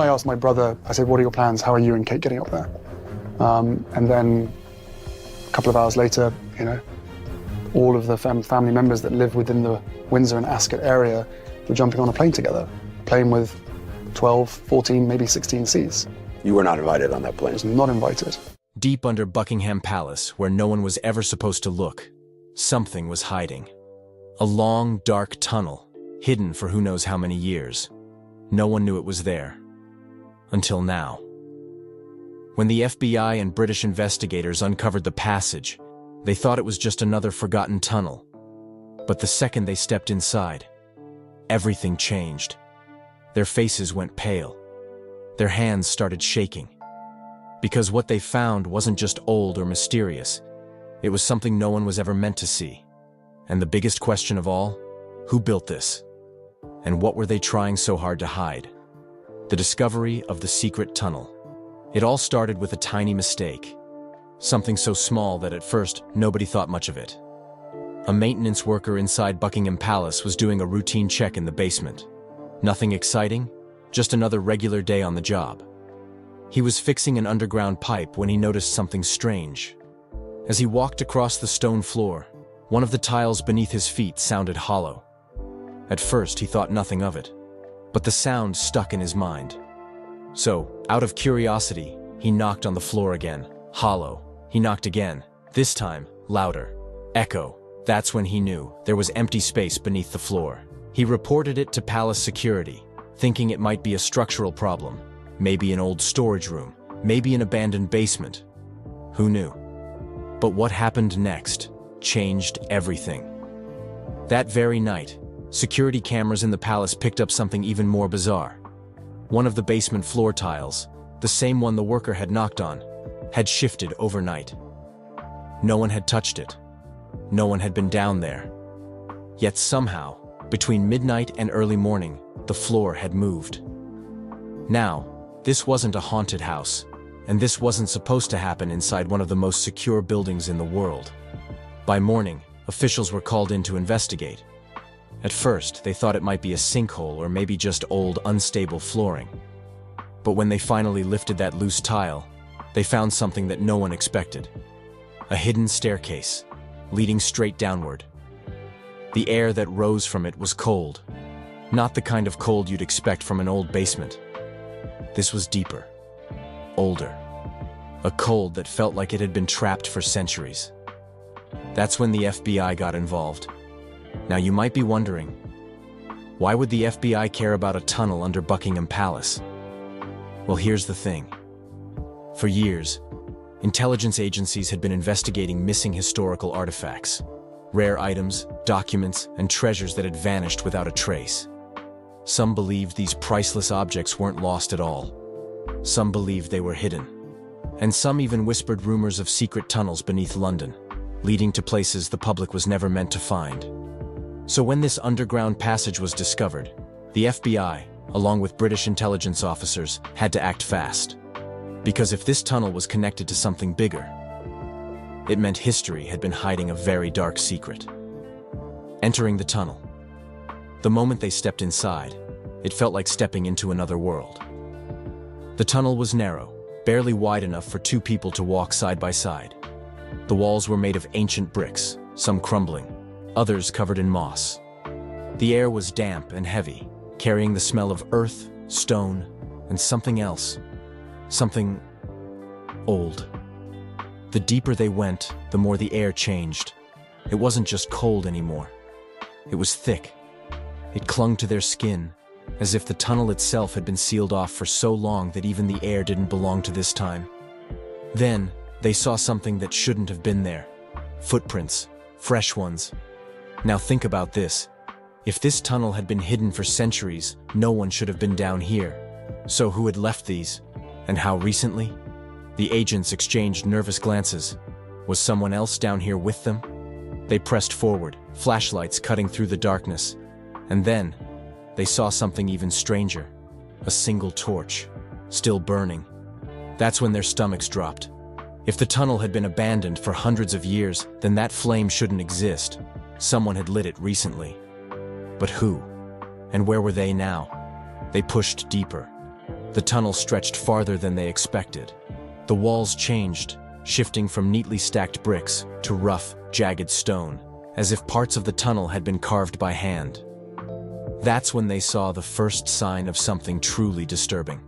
I asked my brother, I said, what are your plans? How are you and Kate getting up there? And then a couple of hours later, all of the family members that live within the Windsor and Ascot area were jumping on a plane together, plane with 12, 14, maybe 16 seats. You were not invited on that plane? I was not invited. Deep under Buckingham Palace, where no one was ever supposed to look, something was hiding. A long, dark tunnel, hidden for who knows how many years. No one knew it was there. Until now. When the FBI and British investigators uncovered the passage, they thought it was just another forgotten tunnel. But the second they stepped inside, everything changed. Their faces went pale. Their hands started shaking. Because what they found wasn't just old or mysterious. It was something no one was ever meant to see. And the biggest question of all, who built this? And what were they trying so hard to hide? The discovery of the secret tunnel. It all started with a tiny mistake. Something so small that at first nobody thought much of it. A maintenance worker inside Buckingham Palace was doing a routine check in the basement. Nothing exciting, just another regular day on the job. He was fixing an underground pipe when he noticed something strange. As he walked across the stone floor, one of the tiles beneath his feet sounded hollow. At first he thought nothing of it, but the sound stuck in his mind. So, out of curiosity, he knocked on the floor again. Hollow. He knocked again, this time louder. Echo. That's when he knew there was empty space beneath the floor. He reported it to Palace security, thinking it might be a structural problem, maybe an old storage room, maybe an abandoned basement. Who knew? But what happened next changed everything. That very night, security cameras in the palace picked up something even more bizarre. One of the basement floor tiles, the same one the worker had knocked on, had shifted overnight. No one had touched it. No one had been down there. Yet somehow, between midnight and early morning, the floor had moved. Now, this wasn't a haunted house, and this wasn't supposed to happen inside one of the most secure buildings in the world. By morning, officials were called in to investigate. At first, they thought it might be a sinkhole or maybe just old, unstable flooring. But when they finally lifted that loose tile, they found something that no one expected. A hidden staircase, leading straight downward. The air that rose from it was cold. Not the kind of cold you'd expect from an old basement. This was deeper, older. A cold that felt like it had been trapped for centuries. That's when the FBI got involved. Now you might be wondering, why would the FBI care about a tunnel under Buckingham Palace? Well, here's the thing. For years, intelligence agencies had been investigating missing historical artifacts, rare items, documents, and treasures that had vanished without a trace. Some believed these priceless objects weren't lost at all. Some believed they were hidden. And some even whispered rumors of secret tunnels beneath London, leading to places the public was never meant to find. So when this underground passage was discovered, the FBI, along with British intelligence officers, had to act fast. Because if this tunnel was connected to something bigger, it meant history had been hiding a very dark secret. Entering the tunnel. The moment they stepped inside, it felt like stepping into another world. The tunnel was narrow, barely wide enough for two people to walk side by side. The walls were made of ancient bricks, some crumbling, others covered in moss. The air was damp and heavy, carrying the smell of earth, stone, and something else. Something old. The deeper they went, the more the air changed. It wasn't just cold anymore. It was thick. It clung to their skin, as if the tunnel itself had been sealed off for so long that even the air didn't belong to this time. Then, they saw something that shouldn't have been there. Footprints, fresh ones. Now think about this. If this tunnel had been hidden for centuries, no one should have been down here. So who had left these? And how recently? The agents exchanged nervous glances. Was someone else down here with them? They pressed forward, flashlights cutting through the darkness. And then, they saw something even stranger. A single torch, still burning. That's when their stomachs dropped. If the tunnel had been abandoned for hundreds of years, then that flame shouldn't exist. Someone had lit it recently. But who? And where were they now? They pushed deeper. The tunnel stretched farther than they expected. The walls changed, shifting from neatly stacked bricks to rough, jagged stone, as if parts of the tunnel had been carved by hand. That's when they saw the first sign of something truly disturbing.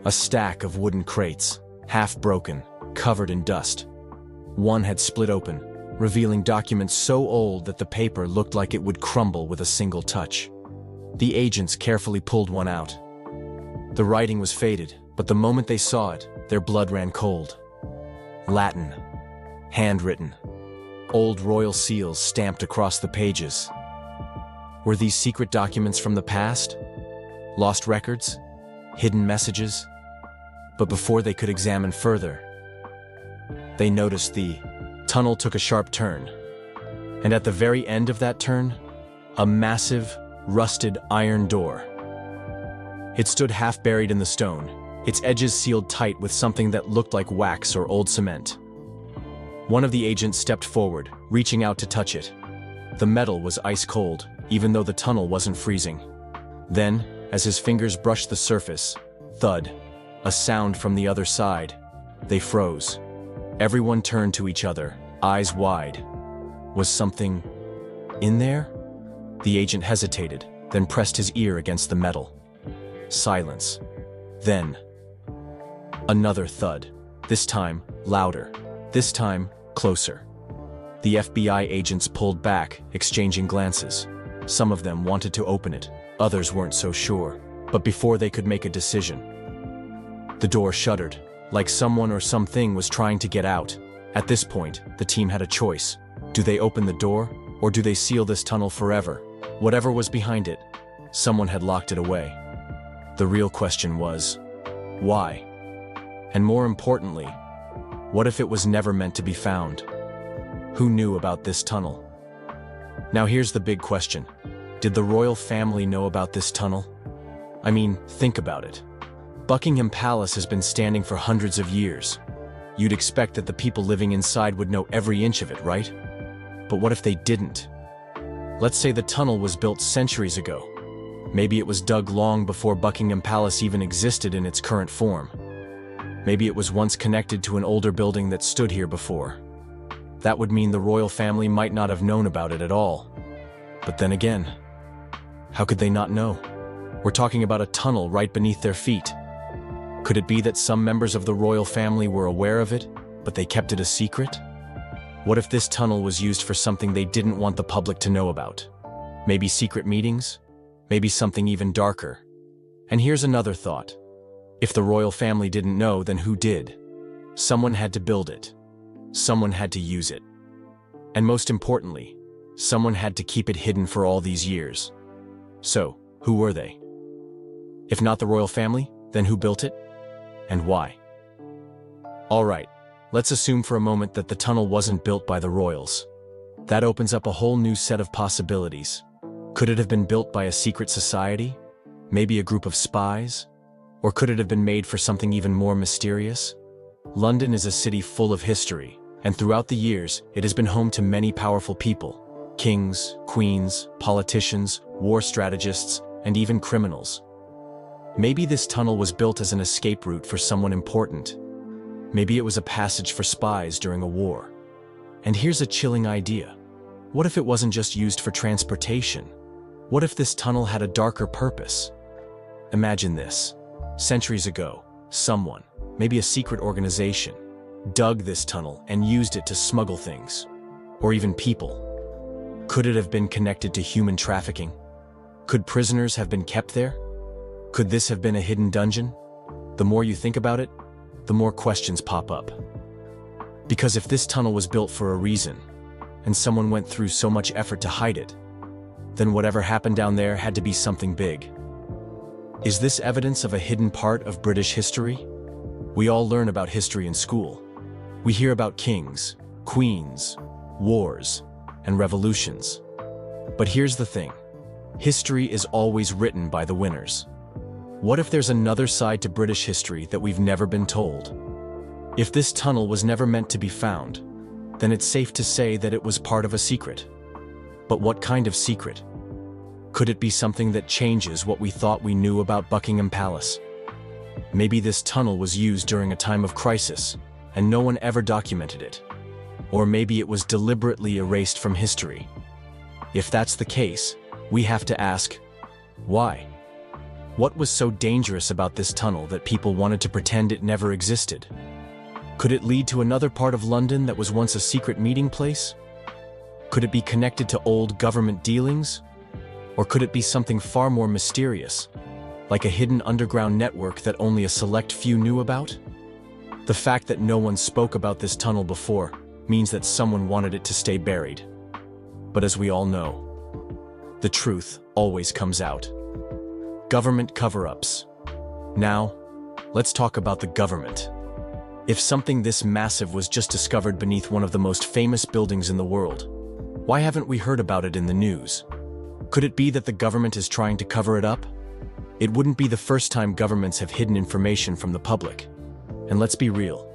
A stack of wooden crates, half broken, covered in dust. One had split open, revealing documents so old that the paper looked like it would crumble with a single touch. The agents carefully pulled one out. The writing was faded, but the moment they saw it, their blood ran cold. Latin. Handwritten. Old royal seals stamped across the pages. Were these secret documents from the past? Lost records? Hidden messages? But before they could examine further, they noticed the tunnel took a sharp turn. And at the very end of that turn, a massive, rusted iron door. It stood half buried in the stone, its edges sealed tight with something that looked like wax or old cement. One of the agents stepped forward, reaching out to touch it. The metal was ice cold, even though the tunnel wasn't freezing. Then, as his fingers brushed the surface, thud, a sound from the other side. They froze. Everyone turned to each other, eyes wide. Was something in there? The agent hesitated, then pressed his ear against the metal. Silence. Then, another thud. This time, louder. This time, closer. The FBI agents pulled back, exchanging glances. Some of them wanted to open it, others weren't so sure. But before they could make a decision, the door shuddered, like someone or something was trying to get out. At this point, the team had a choice. Do they open the door, or do they seal this tunnel forever? Whatever was behind it, someone had locked it away. The real question was, why? And more importantly, what if it was never meant to be found? Who knew about this tunnel? Now here's the big question. Did the royal family know about this tunnel? I mean, think about it. Buckingham Palace has been standing for hundreds of years. You'd expect that the people living inside would know every inch of it, right? But what if they didn't? Let's say the tunnel was built centuries ago. Maybe it was dug long before Buckingham Palace even existed in its current form. Maybe it was once connected to an older building that stood here before. That would mean the royal family might not have known about it at all. But then again, how could they not know? We're talking about a tunnel right beneath their feet. Could it be that some members of the royal family were aware of it, but they kept it a secret? What if this tunnel was used for something they didn't want the public to know about? Maybe secret meetings? Maybe something even darker? And here's another thought. If the royal family didn't know, then who did? Someone had to build it. Someone had to use it. And most importantly, someone had to keep it hidden for all these years. So, who were they? If not the royal family, then who built it? And why? All right, let's assume for a moment that the tunnel wasn't built by the royals. That opens up a whole new set of possibilities. Could it have been built by a secret society? Maybe a group of spies? Or could it have been made for something even more mysterious? London is a city full of history, and throughout the years, it has been home to many powerful people. Kings, queens, politicians, war strategists, and even criminals. Maybe this tunnel was built as an escape route for someone important. Maybe it was a passage for spies during a war. And here's a chilling idea. What if it wasn't just used for transportation? What if this tunnel had a darker purpose? Imagine this. Centuries ago, someone, maybe a secret organization, dug this tunnel and used it to smuggle things, or even people. Could it have been connected to human trafficking? Could prisoners have been kept there? Could this have been a hidden dungeon? The more you think about it, the more questions pop up. Because if this tunnel was built for a reason, and someone went through so much effort to hide it, then whatever happened down there had to be something big. Is this evidence of a hidden part of British history? We all learn about history in school. We hear about kings, queens, wars, and revolutions. But here's the thing. History is always written by the winners. What if there's another side to British history that we've never been told? If this tunnel was never meant to be found, then it's safe to say that it was part of a secret. But what kind of secret? Could it be something that changes what we thought we knew about Buckingham Palace? Maybe this tunnel was used during a time of crisis, and no one ever documented it. Or maybe it was deliberately erased from history. If that's the case, we have to ask, why? What was so dangerous about this tunnel that people wanted to pretend it never existed? Could it lead to another part of London that was once a secret meeting place? Could it be connected to old government dealings? Or could it be something far more mysterious, like a hidden underground network that only a select few knew about? The fact that no one spoke about this tunnel before means that someone wanted it to stay buried. But as we all know, the truth always comes out. Government cover-ups. Now, let's talk about the government. If something this massive was just discovered beneath one of the most famous buildings in the world, why haven't we heard about it in the news? Could it be that the government is trying to cover it up? It wouldn't be the first time governments have hidden information from the public. And let's be real.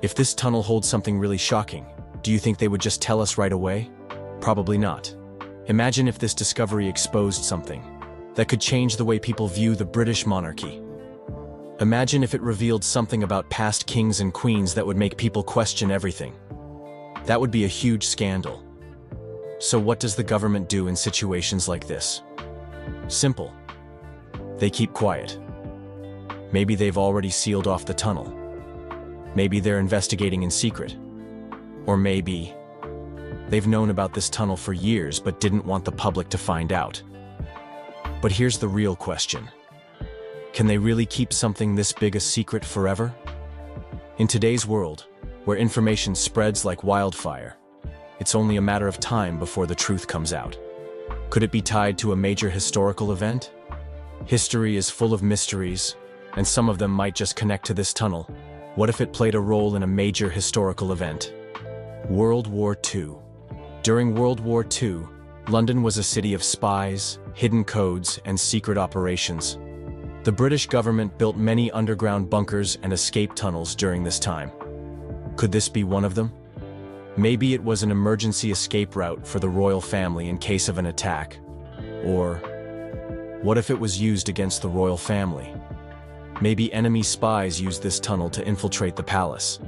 If this tunnel holds something really shocking, do you think they would just tell us right away? Probably not. Imagine if this discovery exposed something that could change the way people view the British monarchy. Imagine if it revealed something about past kings and queens that would make people question everything. That would be a huge scandal. So what does the government do in situations like this? Simple. They keep quiet. Maybe they've already sealed off the tunnel. Maybe they're investigating in secret. Or maybe they've known about this tunnel for years but didn't want the public to find out. But here's the real question. Can they really keep something this big a secret forever? In today's world, where information spreads like wildfire, it's only a matter of time before the truth comes out. Could it be tied to a major historical event? History is full of mysteries, and some of them might just connect to this tunnel. What if it played a role in a major historical event? World War II. During World War II, London was a city of spies, hidden codes, and secret operations. The British government built many underground bunkers and escape tunnels during this time. Could this be one of them? Maybe it was an emergency escape route for the royal family in case of an attack. Or what if it was used against the royal family? Maybe enemy spies used this tunnel to infiltrate the palace.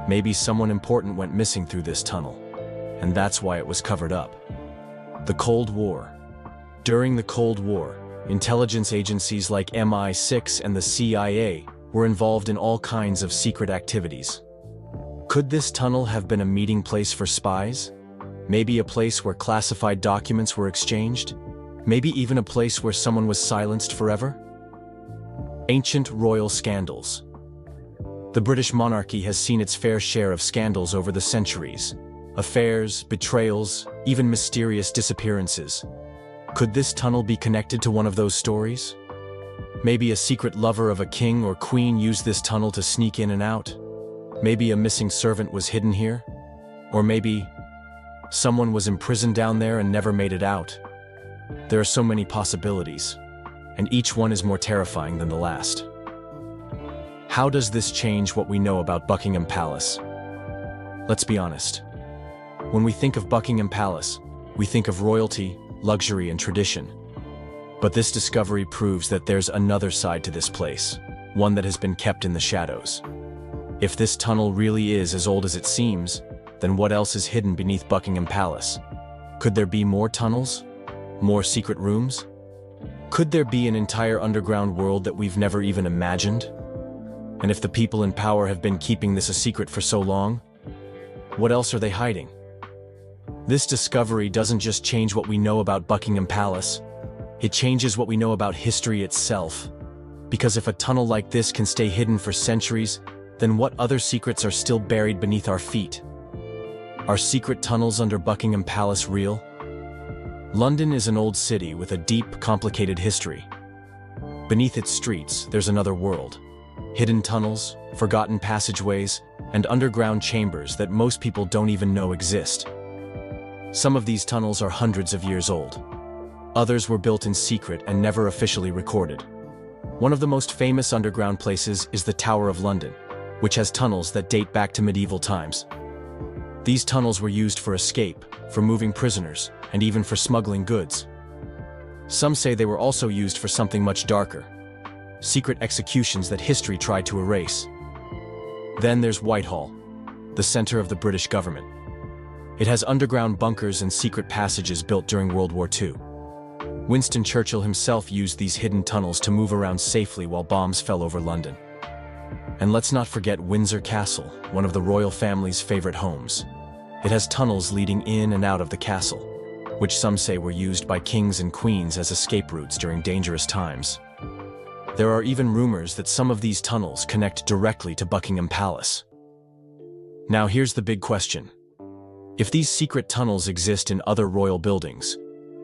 Maybe someone important went missing through this tunnel, and that's why it was covered up. The Cold War. During the Cold War, intelligence agencies like MI6 and the CIA were involved in all kinds of secret activities. Could this tunnel have been a meeting place for spies? Maybe a place where classified documents were exchanged? Maybe even a place where someone was silenced forever? Ancient royal scandals. The British monarchy has seen its fair share of scandals over the centuries. Affairs, betrayals, even mysterious disappearances. Could this tunnel be connected to one of those stories? Maybe a secret lover of a king or queen used this tunnel to sneak in and out. Maybe a missing servant was hidden here. Or maybe someone was imprisoned down there and never made it out. There are so many possibilities, and each one is more terrifying than the last. How does this change what we know about Buckingham Palace? Let's be honest. When we think of Buckingham Palace, we think of royalty, luxury, and tradition. But this discovery proves that there's another side to this place, one that has been kept in the shadows. If this tunnel really is as old as it seems, then what else is hidden beneath Buckingham Palace? Could there be more tunnels? More secret rooms? Could there be an entire underground world that we've never even imagined? And if the people in power have been keeping this a secret for so long, what else are they hiding? This discovery doesn't just change what we know about Buckingham Palace, it changes what we know about history itself. Because if a tunnel like this can stay hidden for centuries, then what other secrets are still buried beneath our feet? Are secret tunnels under Buckingham Palace real? London is an old city with a deep, complicated history. Beneath its streets, there's another world. Hidden tunnels, forgotten passageways, and underground chambers that most people don't even know exist. Some of these tunnels are hundreds of years old. Others were built in secret and never officially recorded. One of the most famous underground places is the Tower of London, which has tunnels that date back to medieval times. These tunnels were used for escape, for moving prisoners, and even for smuggling goods. Some say they were also used for something much darker. secret executions that history tried to erase. Then there's Whitehall, the center of the British government. It has underground bunkers and secret passages built during World War II. Winston Churchill himself used these hidden tunnels to move around safely while bombs fell over London. And let's not forget Windsor Castle, one of the royal family's favorite homes. It has tunnels leading in and out of the castle, which some say were used by kings and queens as escape routes during dangerous times. There are even rumors that some of these tunnels connect directly to Buckingham Palace. Now here's the big question. If these secret tunnels exist in other royal buildings,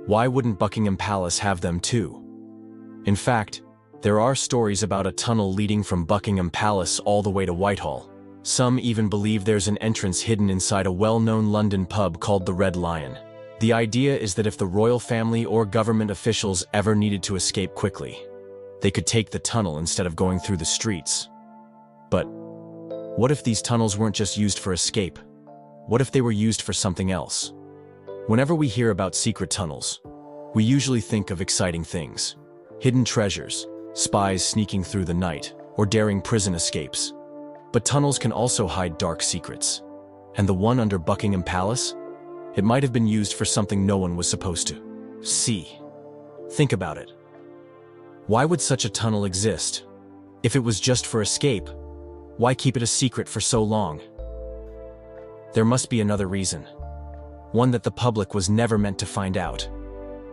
why wouldn't Buckingham Palace have them too? In fact, there are stories about a tunnel leading from Buckingham Palace all the way to Whitehall. Some even believe there's an entrance hidden inside a well-known London pub called the Red Lion. The idea is that if the royal family or government officials ever needed to escape quickly, they could take the tunnel instead of going through the streets. But what if these tunnels weren't just used for escape? What if they were used for something else? Whenever we hear about secret tunnels, we usually think of exciting things: hidden treasures, spies sneaking through the night, or daring prison escapes. But tunnels can also hide dark secrets. And the one under Buckingham Palace? It might have been used for something no one was supposed to see. Think about it. Why would such a tunnel exist? If it was just for escape, why keep it a secret for so long? There must be another reason. One that the public was never meant to find out.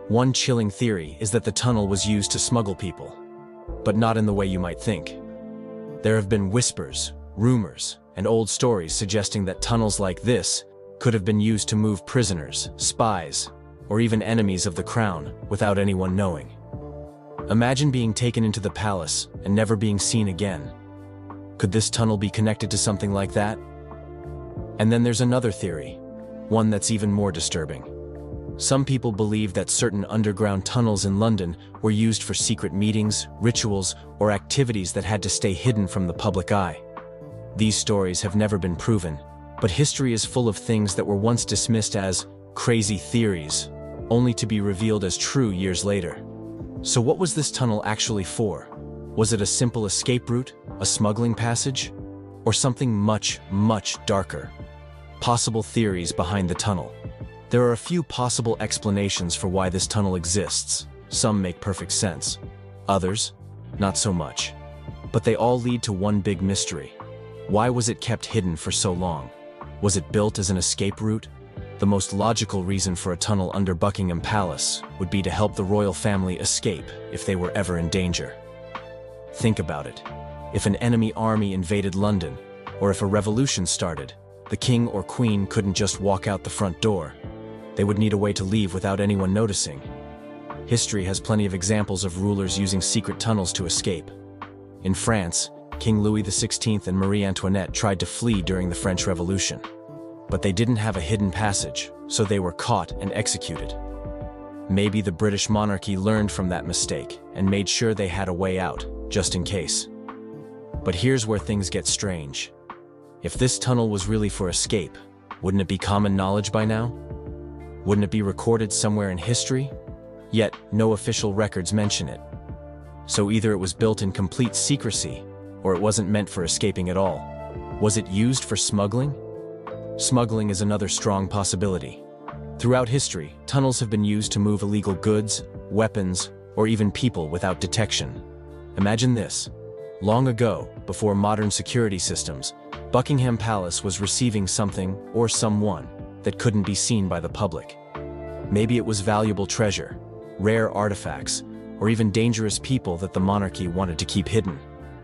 One chilling theory is that the tunnel was used to smuggle people, but not in the way you might think. There have been whispers, rumors, and old stories suggesting that tunnels like this could have been used to move prisoners, spies, or even enemies of the crown without anyone knowing. Imagine being taken into the palace and never being seen again. Could this tunnel be connected to something like that? And then there's another theory, one that's even more disturbing. Some people believe that certain underground tunnels in London were used for secret meetings, rituals, or activities that had to stay hidden from the public eye. These stories have never been proven, but history is full of things that were once dismissed as crazy theories, only to be revealed as true years later. So what was this tunnel actually for? Was it a simple escape route, a smuggling passage, or something much, much darker? Possible theories behind the tunnel. There are a few possible explanations for why this tunnel exists. Some make perfect sense. Others, not so much. But they all lead to one big mystery. Why was it kept hidden for so long? Was it built as an escape route? The most logical reason for a tunnel under Buckingham Palace would be to help the royal family escape if they were ever in danger. Think about it. If an enemy army invaded London, or if a revolution started, the king or queen couldn't just walk out the front door. They would need a way to leave without anyone noticing. History has plenty of examples of rulers using secret tunnels to escape. In France, King Louis XVI and Marie Antoinette tried to flee during the French Revolution. But they didn't have a hidden passage, so they were caught and executed. Maybe the British monarchy learned from that mistake and made sure they had a way out, just in case. But here's where things get strange. If this tunnel was really for escape, wouldn't it be common knowledge by now? Wouldn't it be recorded somewhere in history? Yet, no official records mention it. So either it was built in complete secrecy, or it wasn't meant for escaping at all. Was it used for smuggling? Smuggling is another strong possibility. Throughout history, tunnels have been used to move illegal goods, weapons, or even people without detection. Imagine this. Long ago, before modern security systems, Buckingham Palace was receiving something or someone that couldn't be seen by the public. Maybe it was valuable treasure, rare artifacts, or even dangerous people that the monarchy wanted to keep hidden.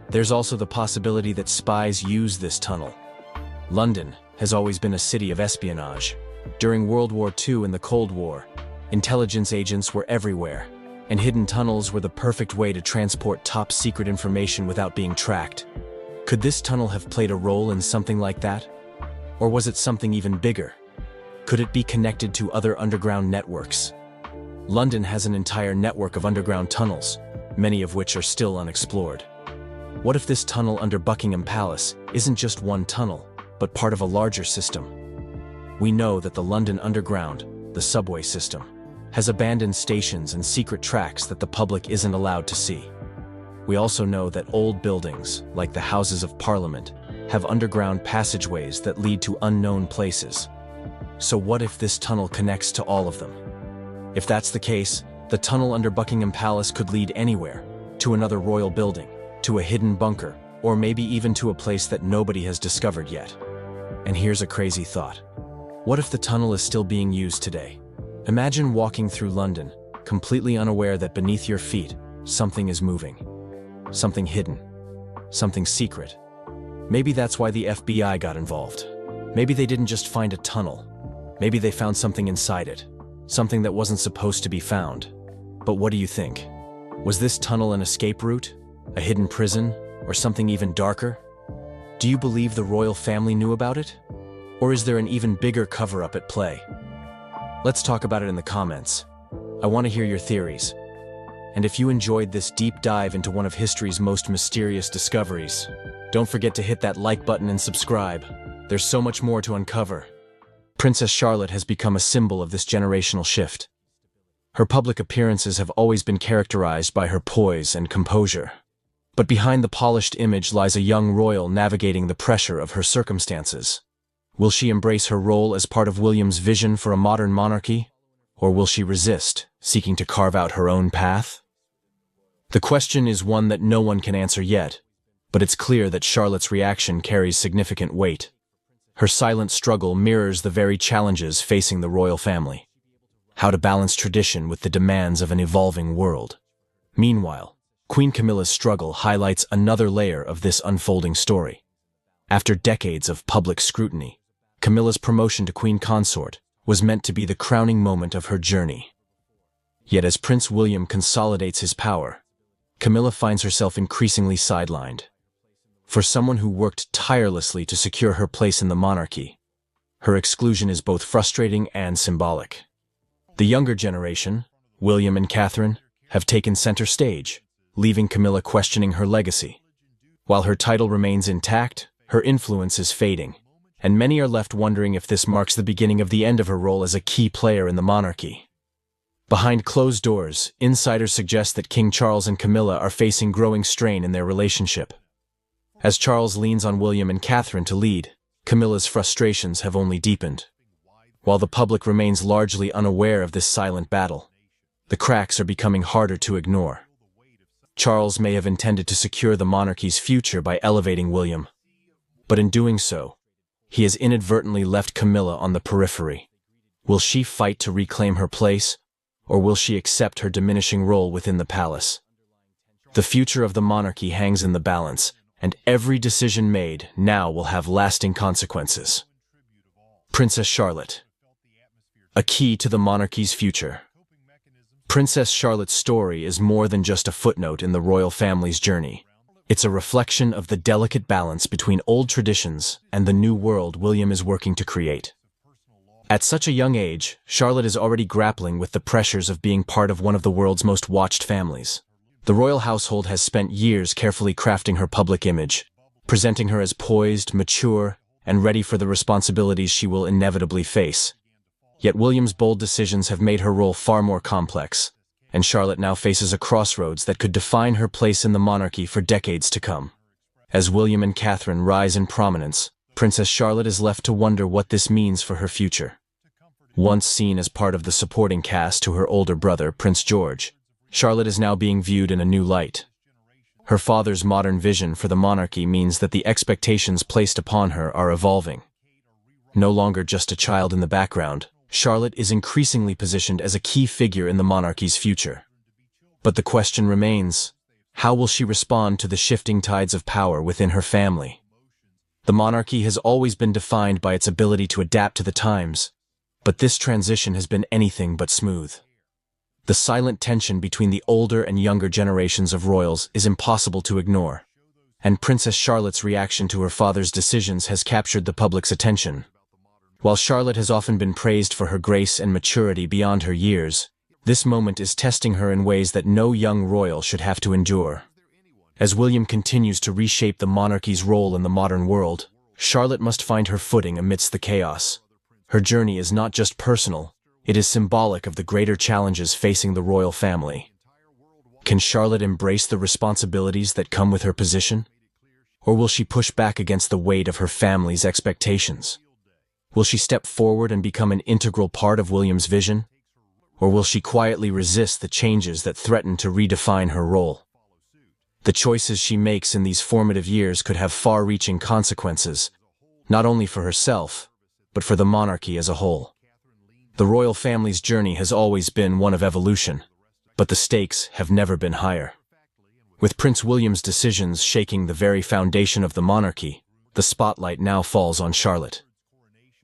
There's also the possibility that spies use this tunnel. London has always been a city of espionage. During World War II and the Cold War, intelligence agents were everywhere, and hidden tunnels were the perfect way to transport top-secret information without being tracked. Could this tunnel have played a role in something like that? Or was it something even bigger? Could it be connected to other underground networks? London has an entire network of underground tunnels, many of which are still unexplored. What if this tunnel under Buckingham Palace isn't just one tunnel, but part of a larger system? We know that the London Underground, the subway system, has abandoned stations and secret tracks that the public isn't allowed to see. We also know that old buildings, like the Houses of Parliament, have underground passageways that lead to unknown places. So what if this tunnel connects to all of them? If that's the case, the tunnel under Buckingham Palace could lead anywhere, to another royal building, to a hidden bunker, or maybe even to a place that nobody has discovered yet. And here's a crazy thought. What if the tunnel is still being used today? Imagine walking through London, completely unaware that beneath your feet, something is moving. Something hidden. Something secret. Maybe that's why the FBI got involved. Maybe they didn't just find a tunnel. Maybe they found something inside it. Something that wasn't supposed to be found. But what do you think? Was this tunnel an escape route? A hidden prison? Or something even darker? Do you believe the royal family knew about it? Or is there an even bigger cover-up at play? Let's talk about it in the comments. I want to hear your theories. And if you enjoyed this deep dive into one of history's most mysterious discoveries, don't forget to hit that like button and subscribe. There's so much more to uncover. Princess Charlotte has become a symbol of this generational shift. Her public appearances have always been characterized by her poise and composure. But behind the polished image lies a young royal navigating the pressure of her circumstances. Will she embrace her role as part of William's vision for a modern monarchy? Or will she resist, seeking to carve out her own path? The question is one that no one can answer yet, but it's clear that Charlotte's reaction carries significant weight. Her silent struggle mirrors the very challenges facing the royal family. How to balance tradition with the demands of an evolving world. Meanwhile, Queen Camilla's struggle highlights another layer of this unfolding story. After decades of public scrutiny, Camilla's promotion to Queen Consort was meant to be the crowning moment of her journey. Yet as Prince William consolidates his power, Camilla finds herself increasingly sidelined. For someone who worked tirelessly to secure her place in the monarchy, her exclusion is both frustrating and symbolic. The younger generation, William and Catherine, have taken center stage, leaving Camilla questioning her legacy. While her title remains intact, her influence is fading, and many are left wondering if this marks the beginning of the end of her role as a key player in the monarchy. Behind closed doors, insiders suggest that King Charles and Camilla are facing growing strain in their relationship. As Charles leans on William and Catherine to lead, Camilla's frustrations have only deepened. While the public remains largely unaware of this silent battle, the cracks are becoming harder to ignore. Charles may have intended to secure the monarchy's future by elevating William, but in doing so, he has inadvertently left Camilla on the periphery. Will she fight to reclaim her place, or will she accept her diminishing role within the palace? The future of the monarchy hangs in the balance, and every decision made now will have lasting consequences. Princess Charlotte, a key to the monarchy's future. Princess Charlotte's story is more than just a footnote in the royal family's journey. It's a reflection of the delicate balance between old traditions and the new world William is working to create. At such a young age, Charlotte is already grappling with the pressures of being part of one of the world's most watched families. The royal household has spent years carefully crafting her public image, presenting her as poised, mature, and ready for the responsibilities she will inevitably face. Yet William's bold decisions have made her role far more complex, and Charlotte now faces a crossroads that could define her place in the monarchy for decades to come. As William and Catherine rise in prominence, Princess Charlotte is left to wonder what this means for her future. Once seen as part of the supporting cast to her older brother, Prince George, Charlotte is now being viewed in a new light. Her father's modern vision for the monarchy means that the expectations placed upon her are evolving. No longer just a child in the background, Charlotte is increasingly positioned as a key figure in the monarchy's future. But the question remains, how will she respond to the shifting tides of power within her family? The monarchy has always been defined by its ability to adapt to the times, but this transition has been anything but smooth. The silent tension between the older and younger generations of royals is impossible to ignore, and Princess Charlotte's reaction to her father's decisions has captured the public's attention. While Charlotte has often been praised for her grace and maturity beyond her years, this moment is testing her in ways that no young royal should have to endure. As William continues to reshape the monarchy's role in the modern world, Charlotte must find her footing amidst the chaos. Her journey is not just personal, it is symbolic of the greater challenges facing the royal family. Can Charlotte embrace the responsibilities that come with her position? Or will she push back against the weight of her family's expectations? Will she step forward and become an integral part of William's vision? Or will she quietly resist the changes that threaten to redefine her role? The choices she makes in these formative years could have far-reaching consequences, not only for herself, but for the monarchy as a whole. The royal family's journey has always been one of evolution, but the stakes have never been higher. With Prince William's decisions shaking the very foundation of the monarchy, the spotlight now falls on Charlotte.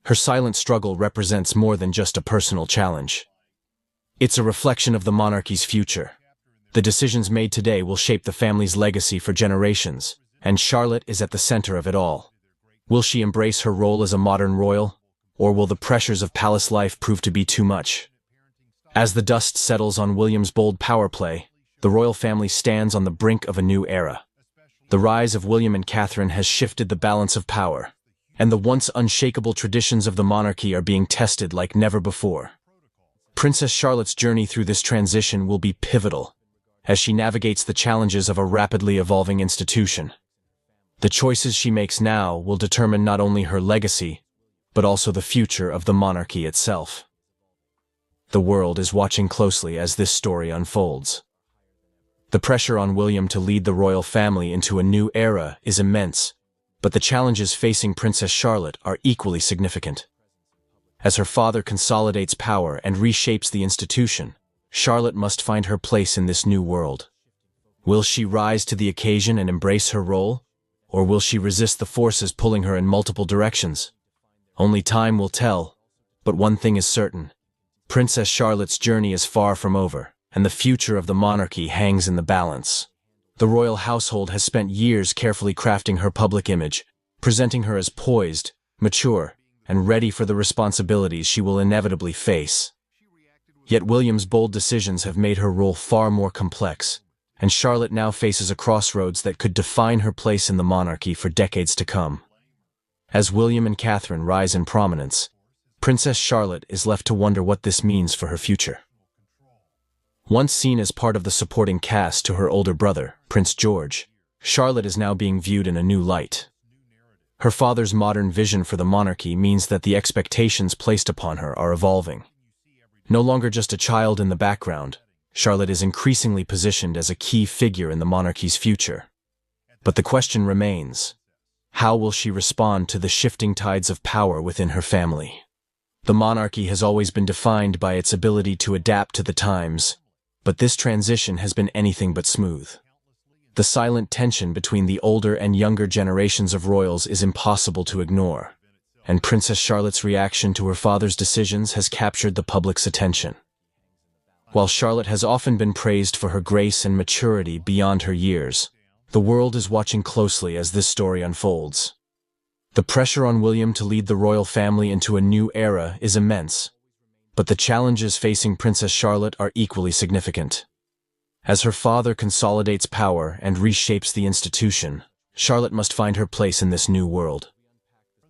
Her silent struggle represents more than just a personal challenge. It's a reflection of the monarchy's future. The decisions made today will shape the family's legacy for generations, and Charlotte is at the center of it all. Will she embrace her role as a modern royal, or will the pressures of palace life prove to be too much? As the dust settles on William's bold power play, the royal family stands on the brink of a new era. The rise of William and Catherine has shifted the balance of power, and the once unshakable traditions of the monarchy are being tested like never before. Princess Charlotte's journey through this transition will be pivotal, as she navigates the challenges of a rapidly evolving institution. The choices she makes now will determine not only her legacy, but also the future of the monarchy itself. The world is watching closely as this story unfolds. The pressure on William to lead the royal family into a new era is immense, but the challenges facing Princess Charlotte are equally significant. As her father consolidates power and reshapes the institution, Charlotte must find her place in this new world. Will she rise to the occasion and embrace her role, or will she resist the forces pulling her in multiple directions? Only time will tell, but one thing is certain. Princess Charlotte's journey is far from over, and the future of the monarchy hangs in the balance. The royal household has spent years carefully crafting her public image, presenting her as poised, mature, and ready for the responsibilities she will inevitably face. Yet William's bold decisions have made her role far more complex, and Charlotte now faces a crossroads that could define her place in the monarchy for decades to come. As William and Catherine rise in prominence, Princess Charlotte is left to wonder what this means for her future. Once seen as part of the supporting cast to her older brother, Prince George, Charlotte is now being viewed in a new light. Her father's modern vision for the monarchy means that the expectations placed upon her are evolving. No longer just a child in the background, Charlotte is increasingly positioned as a key figure in the monarchy's future. But the question remains: how will she respond to the shifting tides of power within her family? The monarchy has always been defined by its ability to adapt to the times, but this transition has been anything but smooth. The silent tension between the older and younger generations of royals is impossible to ignore, and Princess Charlotte's reaction to her father's decisions has captured the public's attention. While Charlotte has often been praised for her grace and maturity beyond her years, the world is watching closely as this story unfolds. The pressure on William to lead the royal family into a new era is immense, but the challenges facing Princess Charlotte are equally significant. As her father consolidates power and reshapes the institution, Charlotte must find her place in this new world.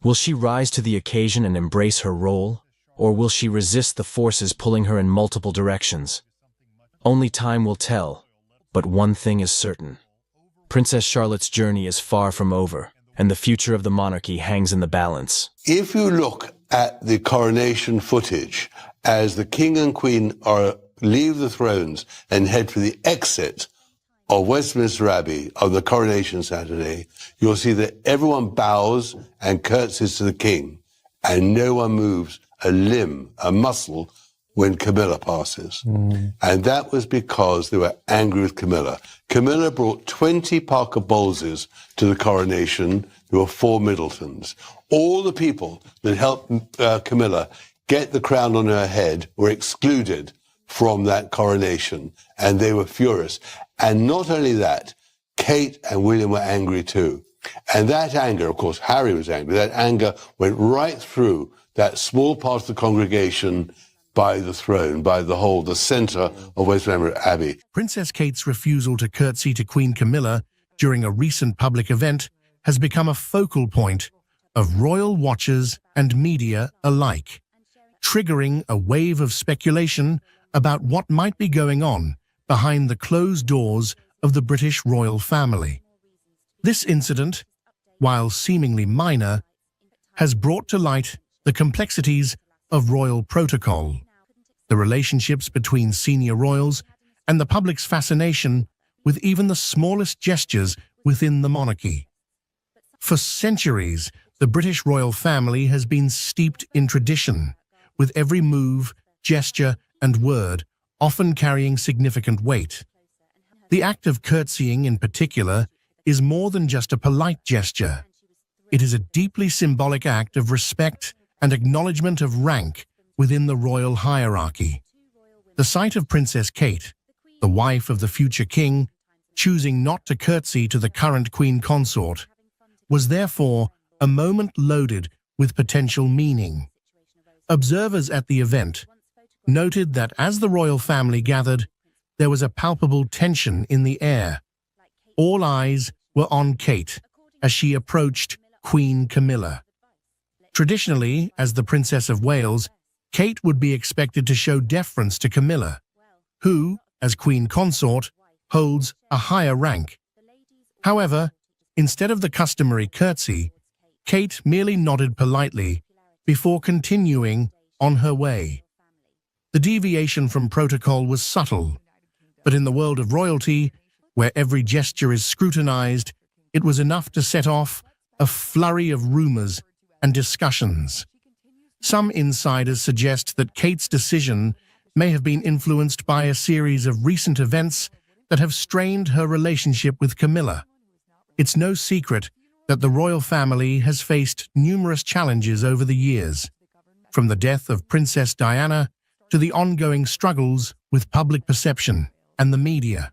Will she rise to the occasion and embrace her role, or will she resist the forces pulling her in multiple directions? Only time will tell, but one thing is certain. Princess Charlotte's journey is far from over, and the future of the monarchy hangs in the balance. If you look at the coronation footage, as the King and Queen leave the thrones and head for the exit of Westminster Abbey on the coronation Saturday, you'll see that everyone bows and curtsies to the King, and no one moves a limb, a muscle, when Camilla passes. And that was because they were angry with Camilla. Camilla brought 20 Parker Bowleses to the coronation. There were 4 Middletons. All the people that helped Camilla get the crown on her head were excluded from that coronation, and they were furious. And not only that, Kate and William were angry too. And that anger, of course, Harry was angry, that anger went right through that small part of the congregation by the throne, by the centre of Westminster Abbey. Princess Kate's refusal to curtsy to Queen Camilla during a recent public event has become a focal point of royal watchers and media alike, triggering a wave of speculation about what might be going on behind the closed doors of the British royal family. This incident, while seemingly minor, has brought to light the complexities of royal protocol, the relationships between senior royals, and the public's fascination with even the smallest gestures within the monarchy. For centuries, the British royal family has been steeped in tradition, with every move, gesture, and word often carrying significant weight. The act of curtsying in particular is more than just a polite gesture. It is a deeply symbolic act of respect and acknowledgement of rank within the royal hierarchy. The sight of Princess Kate, the wife of the future king, choosing not to curtsy to the current queen consort, was therefore a moment loaded with potential meaning. Observers at the event noted that as the royal family gathered, there was a palpable tension in the air. All eyes were on Kate as she approached Queen Camilla. Traditionally, as the Princess of Wales, Kate would be expected to show deference to Camilla, who, as queen consort, holds a higher rank. However, instead of the customary curtsy, Kate merely nodded politely before continuing on her way. The deviation from protocol was subtle, but in the world of royalty, where every gesture is scrutinized, it was enough to set off a flurry of rumors and discussions. Some insiders suggest that Kate's decision may have been influenced by a series of recent events that have strained her relationship with Camilla. It's no secret that the royal family has faced numerous challenges over the years, from the death of Princess Diana to the ongoing struggles with public perception and the media.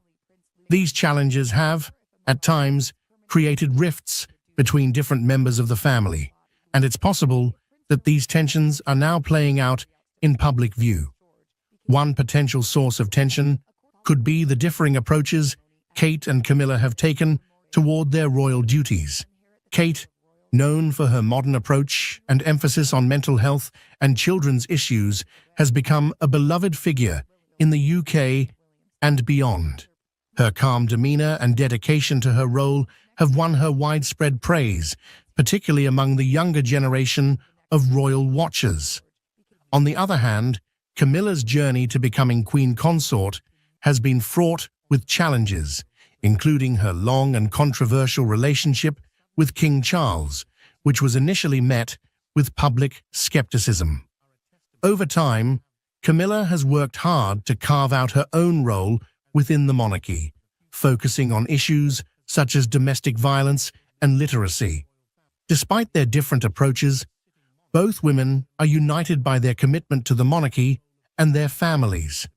These challenges have, at times, created rifts between different members of the family, and it's possible that these tensions are now playing out in public view. One potential source of tension could be the differing approaches Kate and Camilla have taken toward their royal duties. Kate, known for her modern approach and emphasis on mental health and children's issues, has become a beloved figure in the UK and beyond. Her calm demeanor and dedication to her role have won her widespread praise, particularly among the younger generation of royal watchers. On the other hand, Camilla's journey to becoming queen consort has been fraught with challenges, including her long and controversial relationship with King Charles, which was initially met with public skepticism. Over time, Camilla has worked hard to carve out her own role within the monarchy, focusing on issues such as domestic violence and literacy. Despite their different approaches, both women are united by their commitment to the monarchy and their families.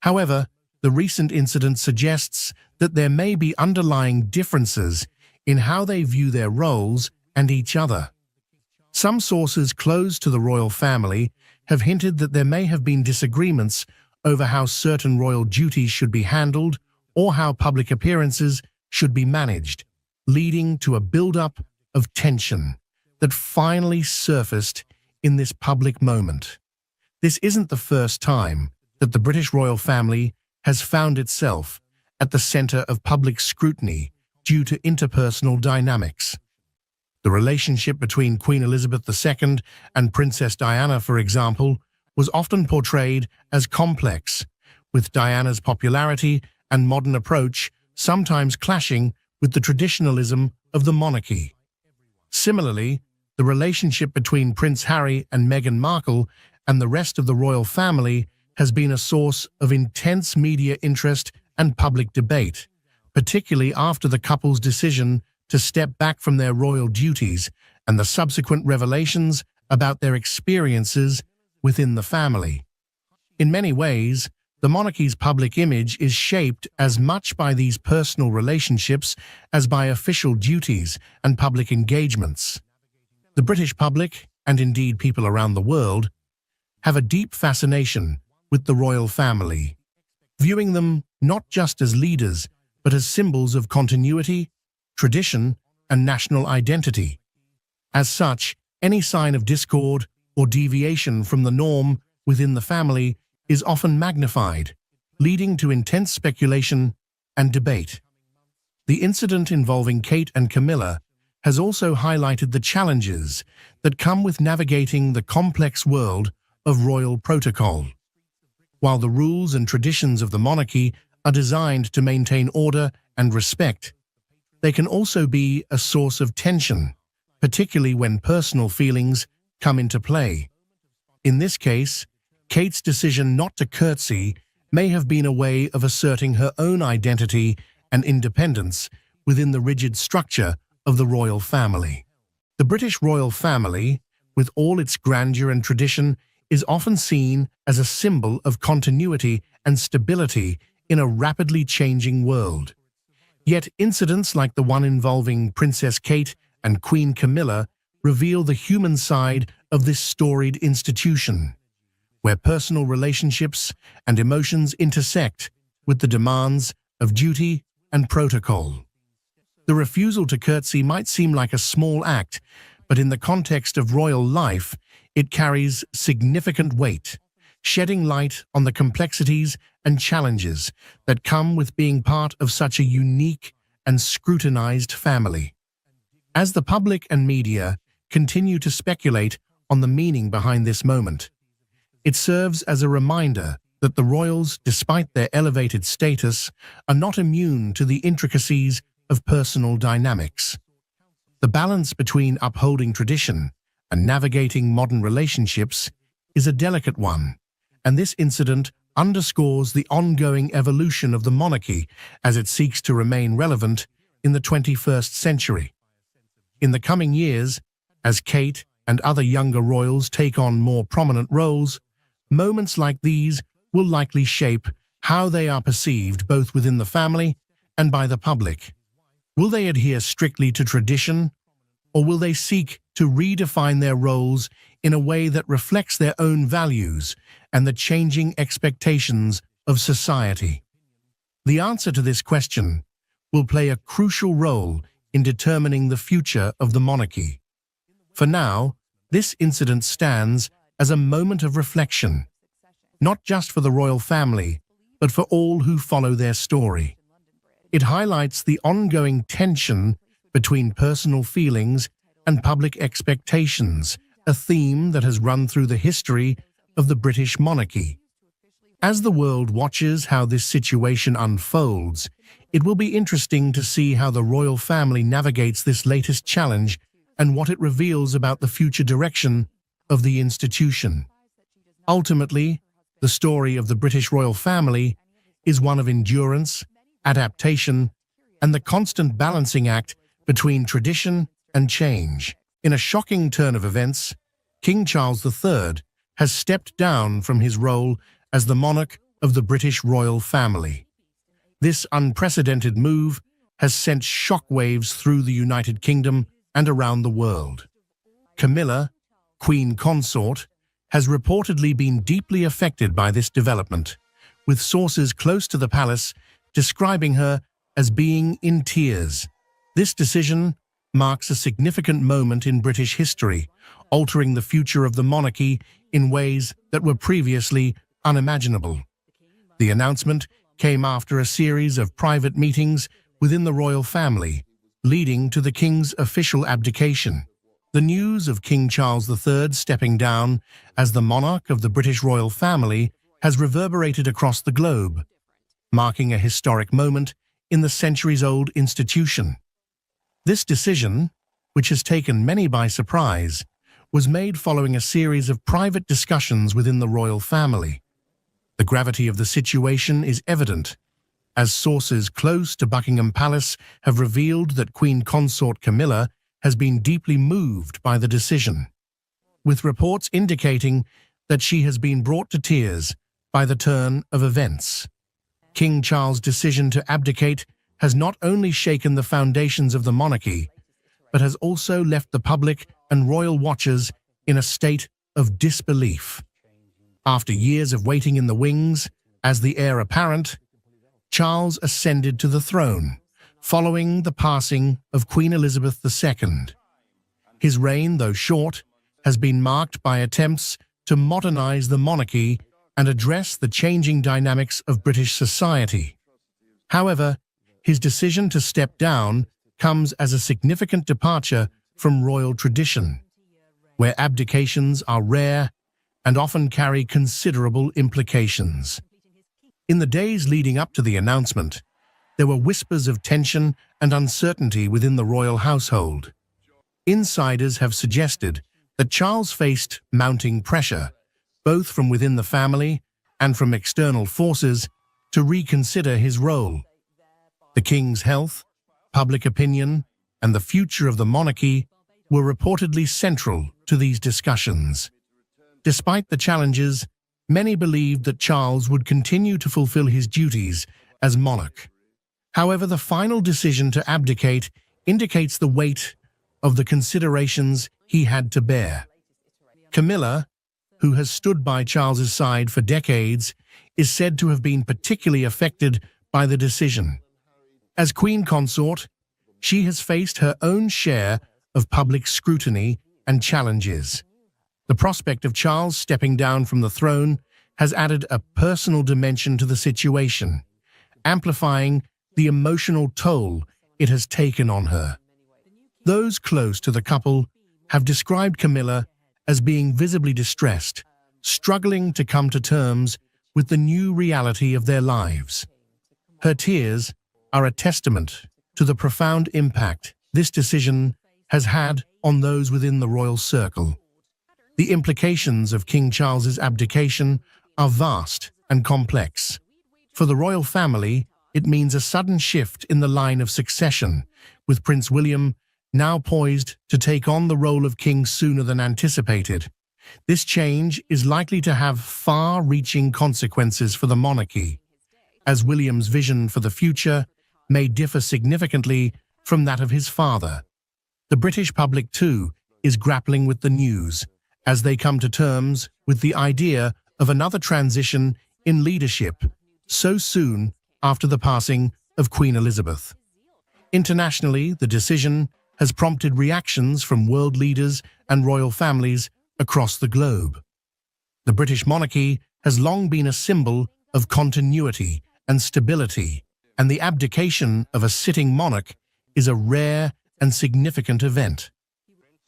However, the recent incident suggests that there may be underlying differences in how they view their roles and each other. Some sources close to the royal family have hinted that there may have been disagreements over how certain royal duties should be handled or how public appearances should be managed, leading to a build-up of tension that finally surfaced in this public moment. This isn't the first time that the British royal family has found itself at the center of public scrutiny due to interpersonal dynamics. The relationship between Queen Elizabeth II and Princess Diana, for example, was often portrayed as complex, with Diana's popularity and modern approach sometimes clashing with the traditionalism of the monarchy. Similarly, the relationship between Prince Harry and Meghan Markle and the rest of the royal family has been a source of intense media interest and public debate, particularly after the couple's decision to step back from their royal duties and the subsequent revelations about their experiences within the family. In many ways, the monarchy's public image is shaped as much by these personal relationships as by official duties and public engagements. The British public, and indeed people around the world, have a deep fascination with the royal family, viewing them not just as leaders, but as symbols of continuity, tradition, and national identity. As such, any sign of discord or deviation from the norm within the family is often magnified, leading to intense speculation and debate. The incident involving Kate and Camilla has also highlighted the challenges that come with navigating the complex world of royal protocol. While the rules and traditions of the monarchy are designed to maintain order and respect, they can also be a source of tension, particularly when personal feelings come into play. In this case, Kate's decision not to curtsy may have been a way of asserting her own identity and independence within the rigid structure of the royal family. The British royal family, with all its grandeur and tradition, is often seen as a symbol of continuity and stability in a rapidly changing world. Yet incidents like the one involving Princess Kate and Queen Camilla reveal the human side of this storied institution, where personal relationships and emotions intersect with the demands of duty and protocol. The refusal to curtsy might seem like a small act, but in the context of royal life, it carries significant weight, shedding light on the complexities and challenges that come with being part of such a unique and scrutinized family. As the public and media continue to speculate on the meaning behind this moment, it serves as a reminder that the royals, despite their elevated status, are not immune to the intricacies of personal dynamics. The balance between upholding tradition and navigating modern relationships is a delicate one, and this incident underscores the ongoing evolution of the monarchy as it seeks to remain relevant in the 21st century. In the coming years, as Kate and other younger royals take on more prominent roles, moments like these will likely shape how they are perceived both within the family and by the public. Will they adhere strictly to tradition, or will they seek to redefine their roles in a way that reflects their own values and the changing expectations of society? The answer to this question will play a crucial role in determining the future of the monarchy. For now, this incident stands as a moment of reflection, not just for the royal family, but for all who follow their story. It highlights the ongoing tension between personal feelings and public expectations, a theme that has run through the history of the British monarchy. As the world watches how this situation unfolds, it will be interesting to see how the royal family navigates this latest challenge and what it reveals about the future direction of the institution. Ultimately, the story of the British royal family is one of endurance, adaptation, and the constant balancing act between tradition and change. In a shocking turn of events, King Charles III has stepped down from his role as the monarch of the British royal family. This unprecedented move has sent shockwaves through the United Kingdom and around the world. Camilla, Queen Consort, has reportedly been deeply affected by this development, with sources close to the palace describing her as being in tears. This decision marks a significant moment in British history, altering the future of the monarchy in ways that were previously unimaginable. The announcement came after a series of private meetings within the royal family, leading to the king's official abdication. The news of King Charles III stepping down as the monarch of the British royal family has reverberated across the globe, marking a historic moment in the centuries-old institution. This decision, which has taken many by surprise, was made following a series of private discussions within the royal family. The gravity of the situation is evident, as sources close to Buckingham Palace have revealed that Queen Consort Camilla has been deeply moved by the decision, with reports indicating that she has been brought to tears by the turn of events. King Charles' decision to abdicate has not only shaken the foundations of the monarchy, but has also left the public and royal watchers in a state of disbelief. After years of waiting in the wings, as the heir apparent, Charles ascended to the throne, following the passing of Queen Elizabeth II. His reign, though short, has been marked by attempts to modernize the monarchy and address the changing dynamics of British society. However, his decision to step down comes as a significant departure from royal tradition, where abdications are rare and often carry considerable implications. In the days leading up to the announcement, there were whispers of tension and uncertainty within the royal household. Insiders have suggested that Charles faced mounting pressure, both from within the family and from external forces, to reconsider his role. The king's health, public opinion, and the future of the monarchy were reportedly central to these discussions. Despite the challenges, many believed that Charles would continue to fulfill his duties as monarch. However, the final decision to abdicate indicates the weight of the considerations he had to bear. Camilla, who has stood by Charles's side for decades, is said to have been particularly affected by the decision. As Queen Consort, she has faced her own share of public scrutiny and challenges. The prospect of Charles stepping down from the throne has added a personal dimension to the situation, amplifying the emotional toll it has taken on her. Those close to the couple have described Camilla as being visibly distressed, struggling to come to terms with the new reality of their lives. Her tears are a testament to the profound impact this decision has had on those within the royal circle. The implications of King Charles's abdication are vast and complex. For the royal family, it means a sudden shift in the line of succession, with Prince William now poised to take on the role of king sooner than anticipated. This change is likely to have far-reaching consequences for the monarchy, as William's vision for the future may differ significantly from that of his father. The British public, too, is grappling with the news, as they come to terms with the idea of another transition in leadership so soon after the passing of Queen Elizabeth. Internationally, the decision has prompted reactions from world leaders and royal families across the globe. The British monarchy has long been a symbol of continuity and stability, and the abdication of a sitting monarch is a rare and significant event.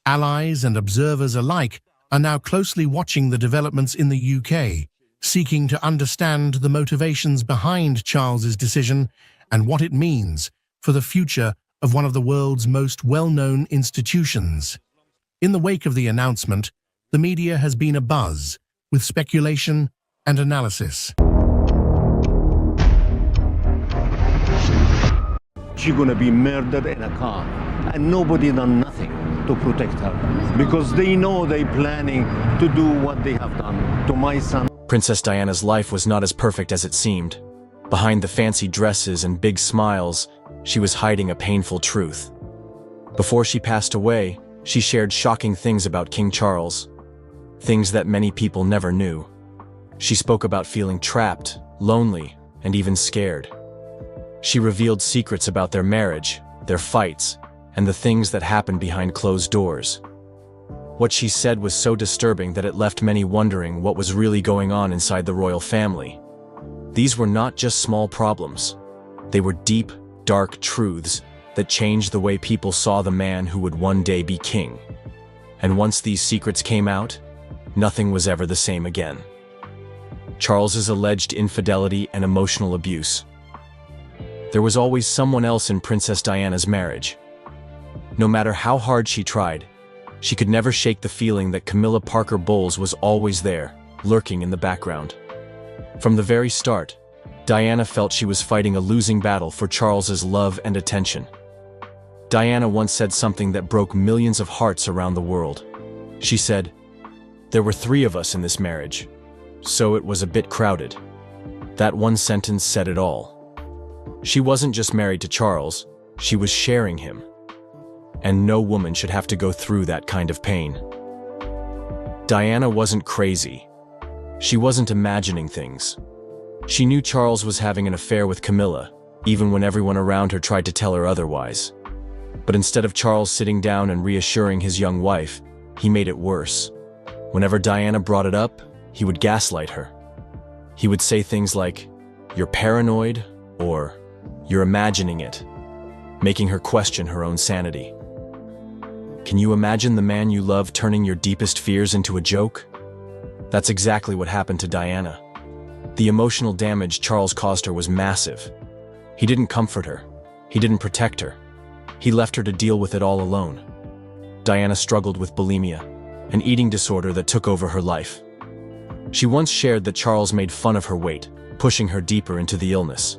Allies and observers alike are now closely watching the developments in the UK, seeking to understand the motivations behind Charles's decision and what it means for the future of one of the world's most well-known institutions. In the wake of the announcement, the media has been abuzz with speculation and analysis. She's gonna be murdered in a car, and nobody done nothing to protect her, because they know they're planning to do what they have done to my son. Princess Diana's life was not as perfect as it seemed. Behind the fancy dresses and big smiles, she was hiding a painful truth. Before she passed away, she shared shocking things about King Charles, things that many people never knew. She spoke about feeling trapped, lonely, and even scared. She revealed secrets about their marriage, their fights, and the things that happened behind closed doors. What she said was so disturbing that it left many wondering what was really going on inside the royal family. These were not just small problems. They were deep, dark truths that changed the way people saw the man who would one day be king. And once these secrets came out, nothing was ever the same again. Charles's alleged infidelity and emotional abuse. There was always someone else in Princess Diana's marriage. No matter how hard she tried, she could never shake the feeling that Camilla Parker Bowles was always there, lurking in the background. From the very start, Diana felt she was fighting a losing battle for Charles's love and attention. Diana once said something that broke millions of hearts around the world. She said, "There were 3 of us in this marriage, so it was a bit crowded." That one sentence said it all. She wasn't just married to Charles, she was sharing him. And no woman should have to go through that kind of pain. Diana wasn't crazy. She wasn't imagining things. She knew Charles was having an affair with Camilla, even when everyone around her tried to tell her otherwise. But instead of Charles sitting down and reassuring his young wife, he made it worse. Whenever Diana brought it up, he would gaslight her. He would say things like, "You're paranoid," or "You're imagining it," making her question her own sanity. Can you imagine the man you love turning your deepest fears into a joke? That's exactly what happened to Diana. The emotional damage Charles caused her was massive. He didn't comfort her. He didn't protect her. He left her to deal with it all alone. Diana struggled with bulimia, an eating disorder that took over her life. She once shared that Charles made fun of her weight, pushing her deeper into the illness.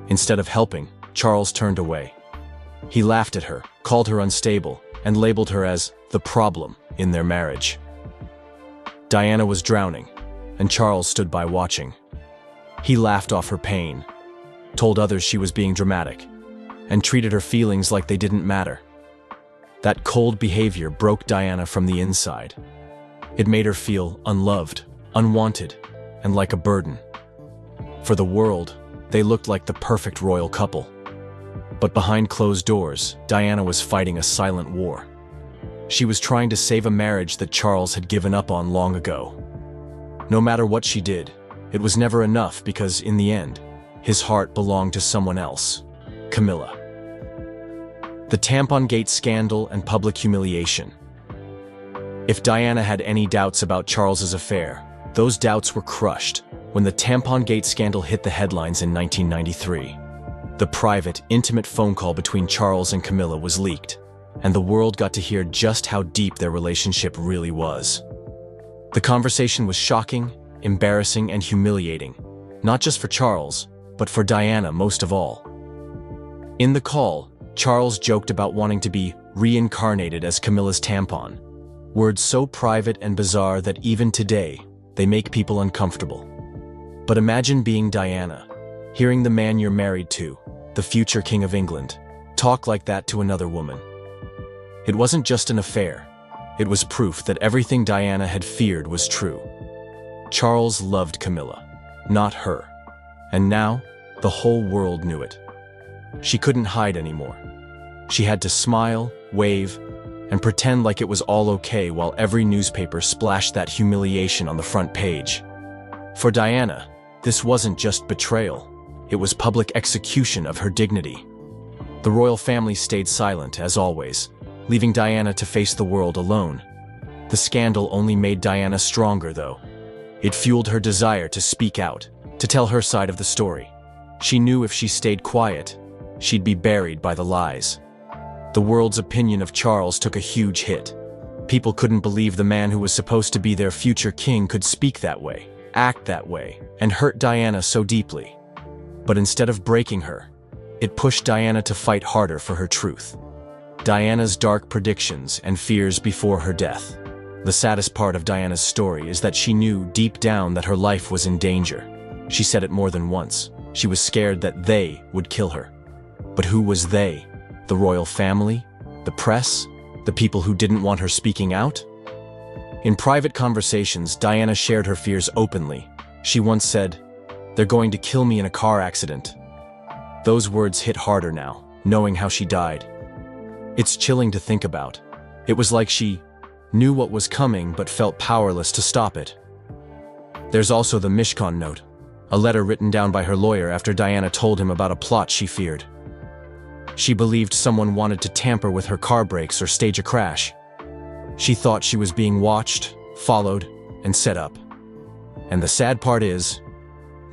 Instead of helping, Charles turned away. He laughed at her, called her unstable, and labeled her as the problem in their marriage. Diana was drowning, and Charles stood by watching. He laughed off her pain, told others she was being dramatic, and treated her feelings like they didn't matter. That cold behavior broke Diana from the inside. It made her feel unloved, unwanted, and like a burden. For the world, they looked like the perfect royal couple. But behind closed doors, Diana was fighting a silent war. She was trying to save a marriage that Charles had given up on long ago. No matter what she did, it was never enough because, in the end, his heart belonged to someone else, Camilla. The Tampon-Gate scandal and public humiliation. If Diana had any doubts about Charles's affair, those doubts were crushed when the Tampon-Gate scandal hit the headlines in 1993. The private, intimate phone call between Charles and Camilla was leaked, and the world got to hear just how deep their relationship really was. The conversation was shocking, embarrassing, and humiliating, not just for Charles, but for Diana most of all. In the call, Charles joked about wanting to be reincarnated as Camilla's tampon, words so private and bizarre that even today, they make people uncomfortable. But imagine being Diana, hearing the man you're married to, the future King of England, talk like that to another woman. It wasn't just an affair. It was proof that everything Diana had feared was true. Charles loved Camilla, not her. And now, the whole world knew it. She couldn't hide anymore. She had to smile, wave, and pretend like it was all okay while every newspaper splashed that humiliation on the front page. For Diana, this wasn't just betrayal. It was public execution of her dignity. The royal family stayed silent, as always, leaving Diana to face the world alone. The scandal only made Diana stronger, though. It fueled her desire to speak out, to tell her side of the story. She knew if she stayed quiet, she'd be buried by the lies. The world's opinion of Charles took a huge hit. People couldn't believe the man who was supposed to be their future king could speak that way, act that way, and hurt Diana so deeply. But instead of breaking her, it pushed Diana to fight harder for her truth. Diana's dark predictions and fears before her death. The saddest part of Diana's story is that she knew deep down that her life was in danger. She said it more than once. She was scared that they would kill her. But who was they? The royal family? The press? The people who didn't want her speaking out? In private conversations, Diana shared her fears openly. She once said, "They're going to kill me in a car accident." Those words hit harder now, knowing how she died. It's chilling to think about. It was like she knew what was coming but felt powerless to stop it. There's also the Mishkan note, a letter written down by her lawyer after Diana told him about a plot she feared. She believed someone wanted to tamper with her car brakes or stage a crash. She thought she was being watched, followed, and set up. And the sad part is,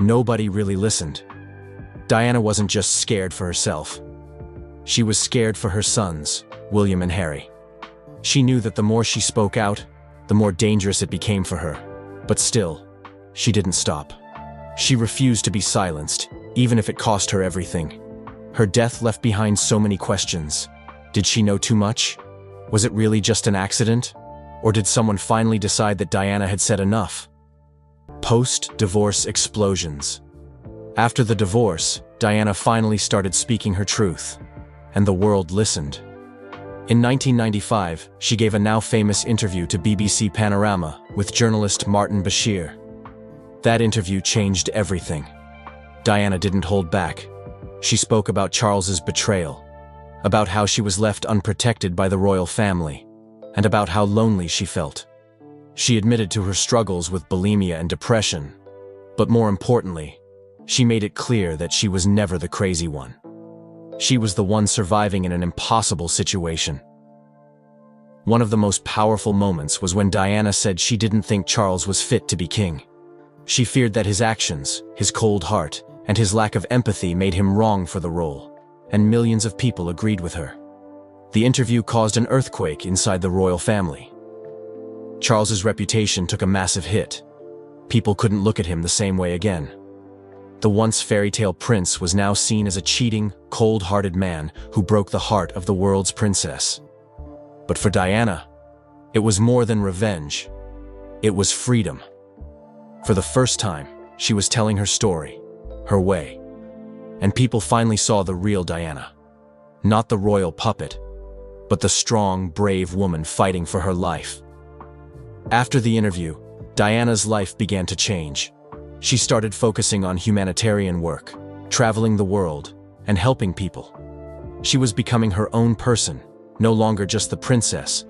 nobody really listened. Diana wasn't just scared for herself. She was scared for her sons, William and Harry. She knew that the more she spoke out, the more dangerous it became for her. But still, she didn't stop. She refused to be silenced, even if it cost her everything. Her death left behind so many questions. Did she know too much? Was it really just an accident? Or did someone finally decide that Diana had said enough? Post-divorce explosions. After the divorce, Diana finally started speaking her truth, and the world listened. In 1995, she gave a now-famous interview to BBC Panorama with journalist Martin Bashir. That interview changed everything. Diana didn't hold back. She spoke about Charles's betrayal, about how she was left unprotected by the royal family, and about how lonely she felt. She admitted to her struggles with bulimia and depression, But more importantly, she made it clear that she was never the crazy one. She was the one surviving in an impossible situation. One of the most powerful moments was when Diana said she didn't think Charles was fit to be king. She feared that his actions, his cold heart, and his lack of empathy made him wrong for the role, and millions of people agreed with her. The interview caused an earthquake inside the royal family. Charles's reputation took a massive hit. People couldn't look at him the same way again. The once fairy tale prince was now seen as a cheating, cold-hearted man who broke the heart of the world's princess. But for Diana, it was more than revenge. It was freedom. For the first time, she was telling her story, her way. And people finally saw the real Diana. Not the royal puppet, but the strong, brave woman fighting for her life. After the interview, Diana's life began to change. She started focusing on humanitarian work, traveling the world, and helping people. She was becoming her own person, no longer just the princess,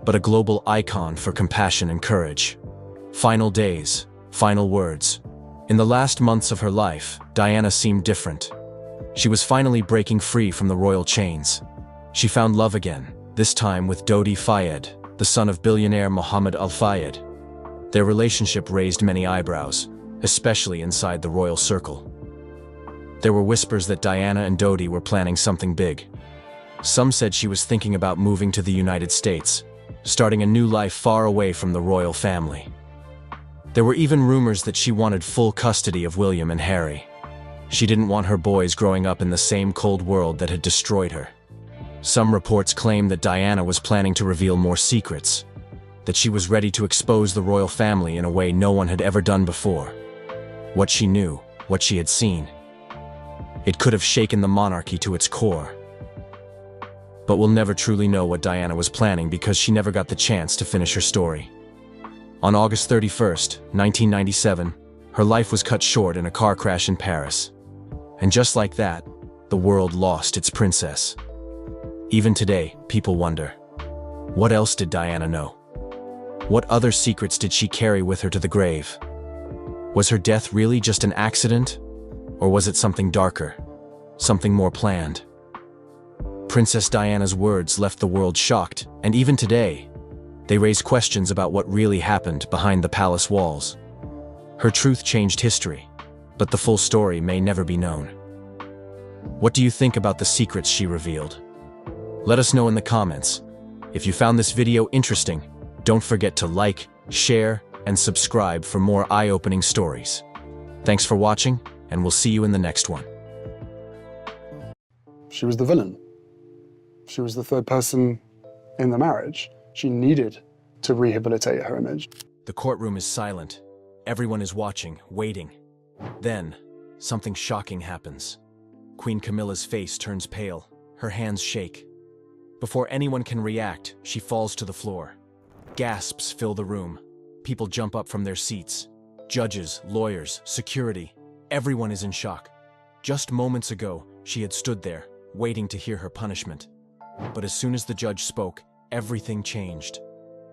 but a global icon for compassion and courage. Final days, final words. In the last months of her life, Diana seemed different. She was finally breaking free from the royal chains. She found love again, this time with Dodi Fayed, the son of billionaire Mohammed Al Fayed. Their relationship raised many eyebrows, especially inside the royal circle. There were whispers that Diana and Dodi were planning something big. Some said she was thinking about moving to the United States, starting a new life far away from the royal family. There were even rumors that she wanted full custody of William and Harry. She didn't want her boys growing up in the same cold world that had destroyed her. Some reports claimed that Diana was planning to reveal more secrets, that she was ready to expose the royal family in a way no one had ever done before. What she knew, what she had seen. It could have shaken the monarchy to its core. But we'll never truly know what Diana was planning because she never got the chance to finish her story. On August 31st, 1997, her life was cut short in a car crash in Paris. And just like that, the world lost its princess. Even today, people wonder, what else did Diana know? What other secrets did she carry with her to the grave? Was her death really just an accident? Or was it something darker? Something more planned? Princess Diana's words left the world shocked, and even today, they raise questions about what really happened behind the palace walls. Her truth changed history, but the full story may never be known. What do you think about the secrets she revealed? Let us know in the comments. If you found this video interesting, don't forget to like, share, and subscribe for more eye-opening stories. Thanks for watching, and we'll see you in the next one. She was the villain. She was the third person in the marriage. She needed to rehabilitate her image. The courtroom is silent. Everyone is watching, waiting. Then, something shocking happens. Queen Camilla's face turns pale. Her hands shake. Before anyone can react, she falls to the floor. Gasps fill the room. People jump up from their seats. Judges, lawyers, security. Everyone is in shock. Just moments ago, she had stood there, waiting to hear her punishment. But as soon as the judge spoke, everything changed.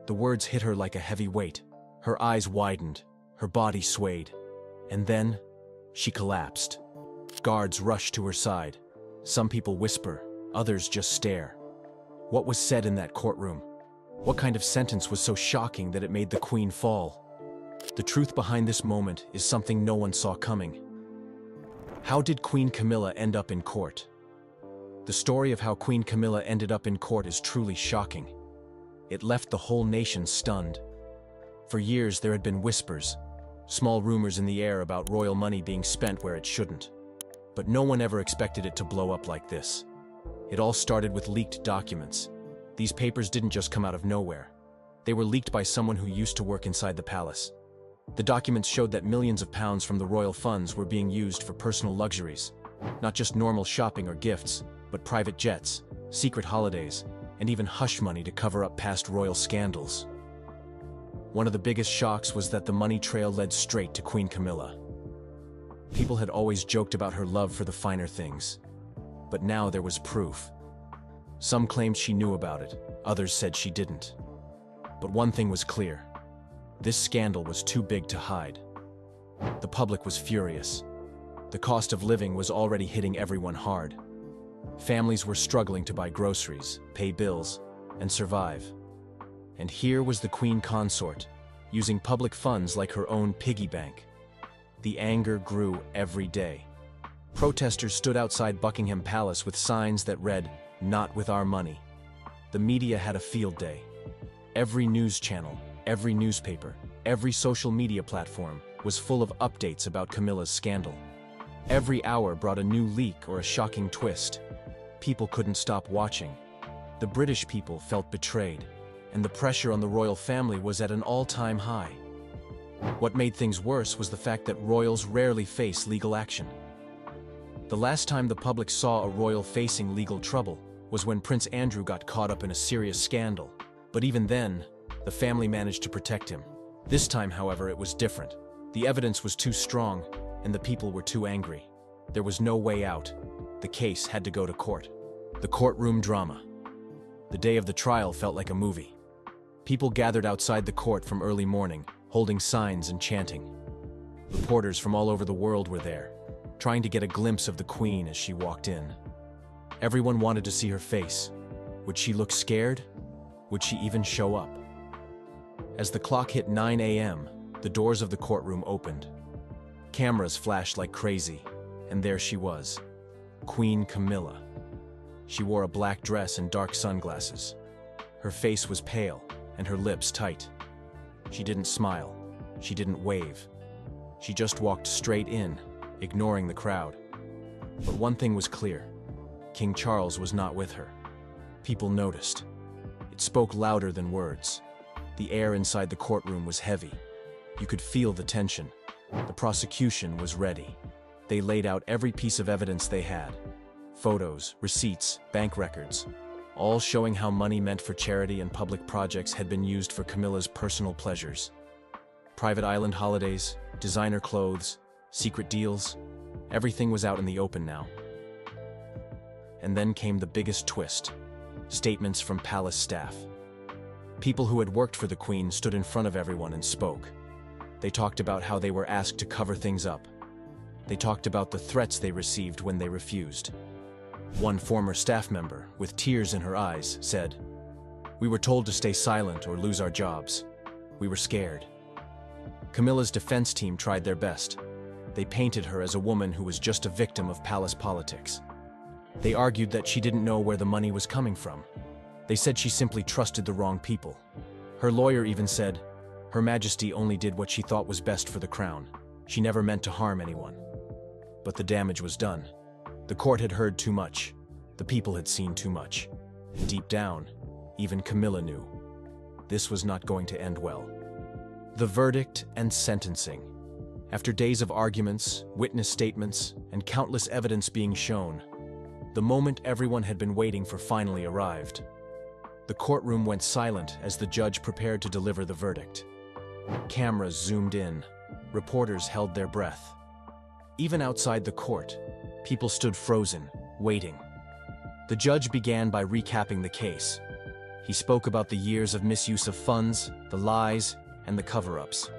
The words hit her like a heavy weight. Her eyes widened. Her body swayed. And then, she collapsed. Guards rush to her side. Some people whisper, others just stare. What was said in that courtroom? What kind of sentence was so shocking that it made the queen fall? The truth behind this moment is something no one saw coming. How did Queen Camilla end up in court? The story of how Queen Camilla ended up in court is truly shocking. It left the whole nation stunned. For years there had been whispers, small rumors in the air about royal money being spent where it shouldn't. But no one ever expected it to blow up like this. It all started with leaked documents. These papers didn't just come out of nowhere. They were leaked by someone who used to work inside the palace. The documents showed that millions of pounds from the royal funds were being used for personal luxuries. Not just normal shopping or gifts, but private jets, secret holidays, and even hush money to cover up past royal scandals. One of the biggest shocks was that the money trail led straight to Queen Camilla. People had always joked about her love for the finer things. But now there was proof. Some claimed she knew about it, others said she didn't. But one thing was clear. This scandal was too big to hide. The public was furious. The cost of living was already hitting everyone hard. Families were struggling to buy groceries, pay bills, and survive. And here was the Queen Consort, using public funds like her own piggy bank. The anger grew every day. Protesters stood outside Buckingham Palace with signs that read, "Not with our money." The media had a field day. Every news channel, every newspaper, every social media platform was full of updates about Camilla's scandal. Every hour brought a new leak or a shocking twist. People couldn't stop watching. The British people felt betrayed, and the pressure on the royal family was at an all-time high. What made things worse was the fact that royals rarely face legal action. The last time the public saw a royal facing legal trouble was when Prince Andrew got caught up in a serious scandal. But even then, the family managed to protect him. This time, however, it was different. The evidence was too strong, and the people were too angry. There was no way out. The case had to go to court. The courtroom drama. The day of the trial felt like a movie. People gathered outside the court from early morning, holding signs and chanting. Reporters from all over the world were there, trying to get a glimpse of the Queen as she walked in. Everyone wanted to see her face. Would she look scared? Would she even show up? As the clock hit 9 a.m., the doors of the courtroom opened. Cameras flashed like crazy, and there she was, Queen Camilla. She wore a black dress and dark sunglasses. Her face was pale, and her lips tight. She didn't smile. She didn't wave. She just walked straight in, ignoring the crowd. But one thing was clear. King Charles was not with her. People noticed. It spoke louder than words. The air inside the courtroom was heavy. You could feel the tension. The prosecution was ready. They laid out every piece of evidence they had. Photos, receipts, bank records, all showing how money meant for charity and public projects had been used for Camilla's personal pleasures. Private island holidays, designer clothes, secret deals, everything was out in the open now. And then came the biggest twist. Statements from palace staff. People who had worked for the Queen stood in front of everyone and spoke. They talked about how they were asked to cover things up. They talked about the threats they received when they refused. One former staff member, with tears in her eyes, said, "We were told to stay silent or lose our jobs. We were scared." Camilla's defense team tried their best. They painted her as a woman who was just a victim of palace politics. They argued that she didn't know where the money was coming from. They said she simply trusted the wrong people. Her lawyer even said, Her Majesty only did what she thought was best for the crown. She never meant to harm anyone. But the damage was done. The court had heard too much. The people had seen too much. Deep down, even Camilla knew. This was not going to end well. The verdict and sentencing. After days of arguments, witness statements, and countless evidence being shown, the moment everyone had been waiting for finally arrived. The courtroom went silent as the judge prepared to deliver the verdict. Cameras zoomed in. Reporters held their breath. Even outside the court, people stood frozen, waiting. The judge began by recapping the case. He spoke about the years of misuse of funds, the lies, and the cover-ups.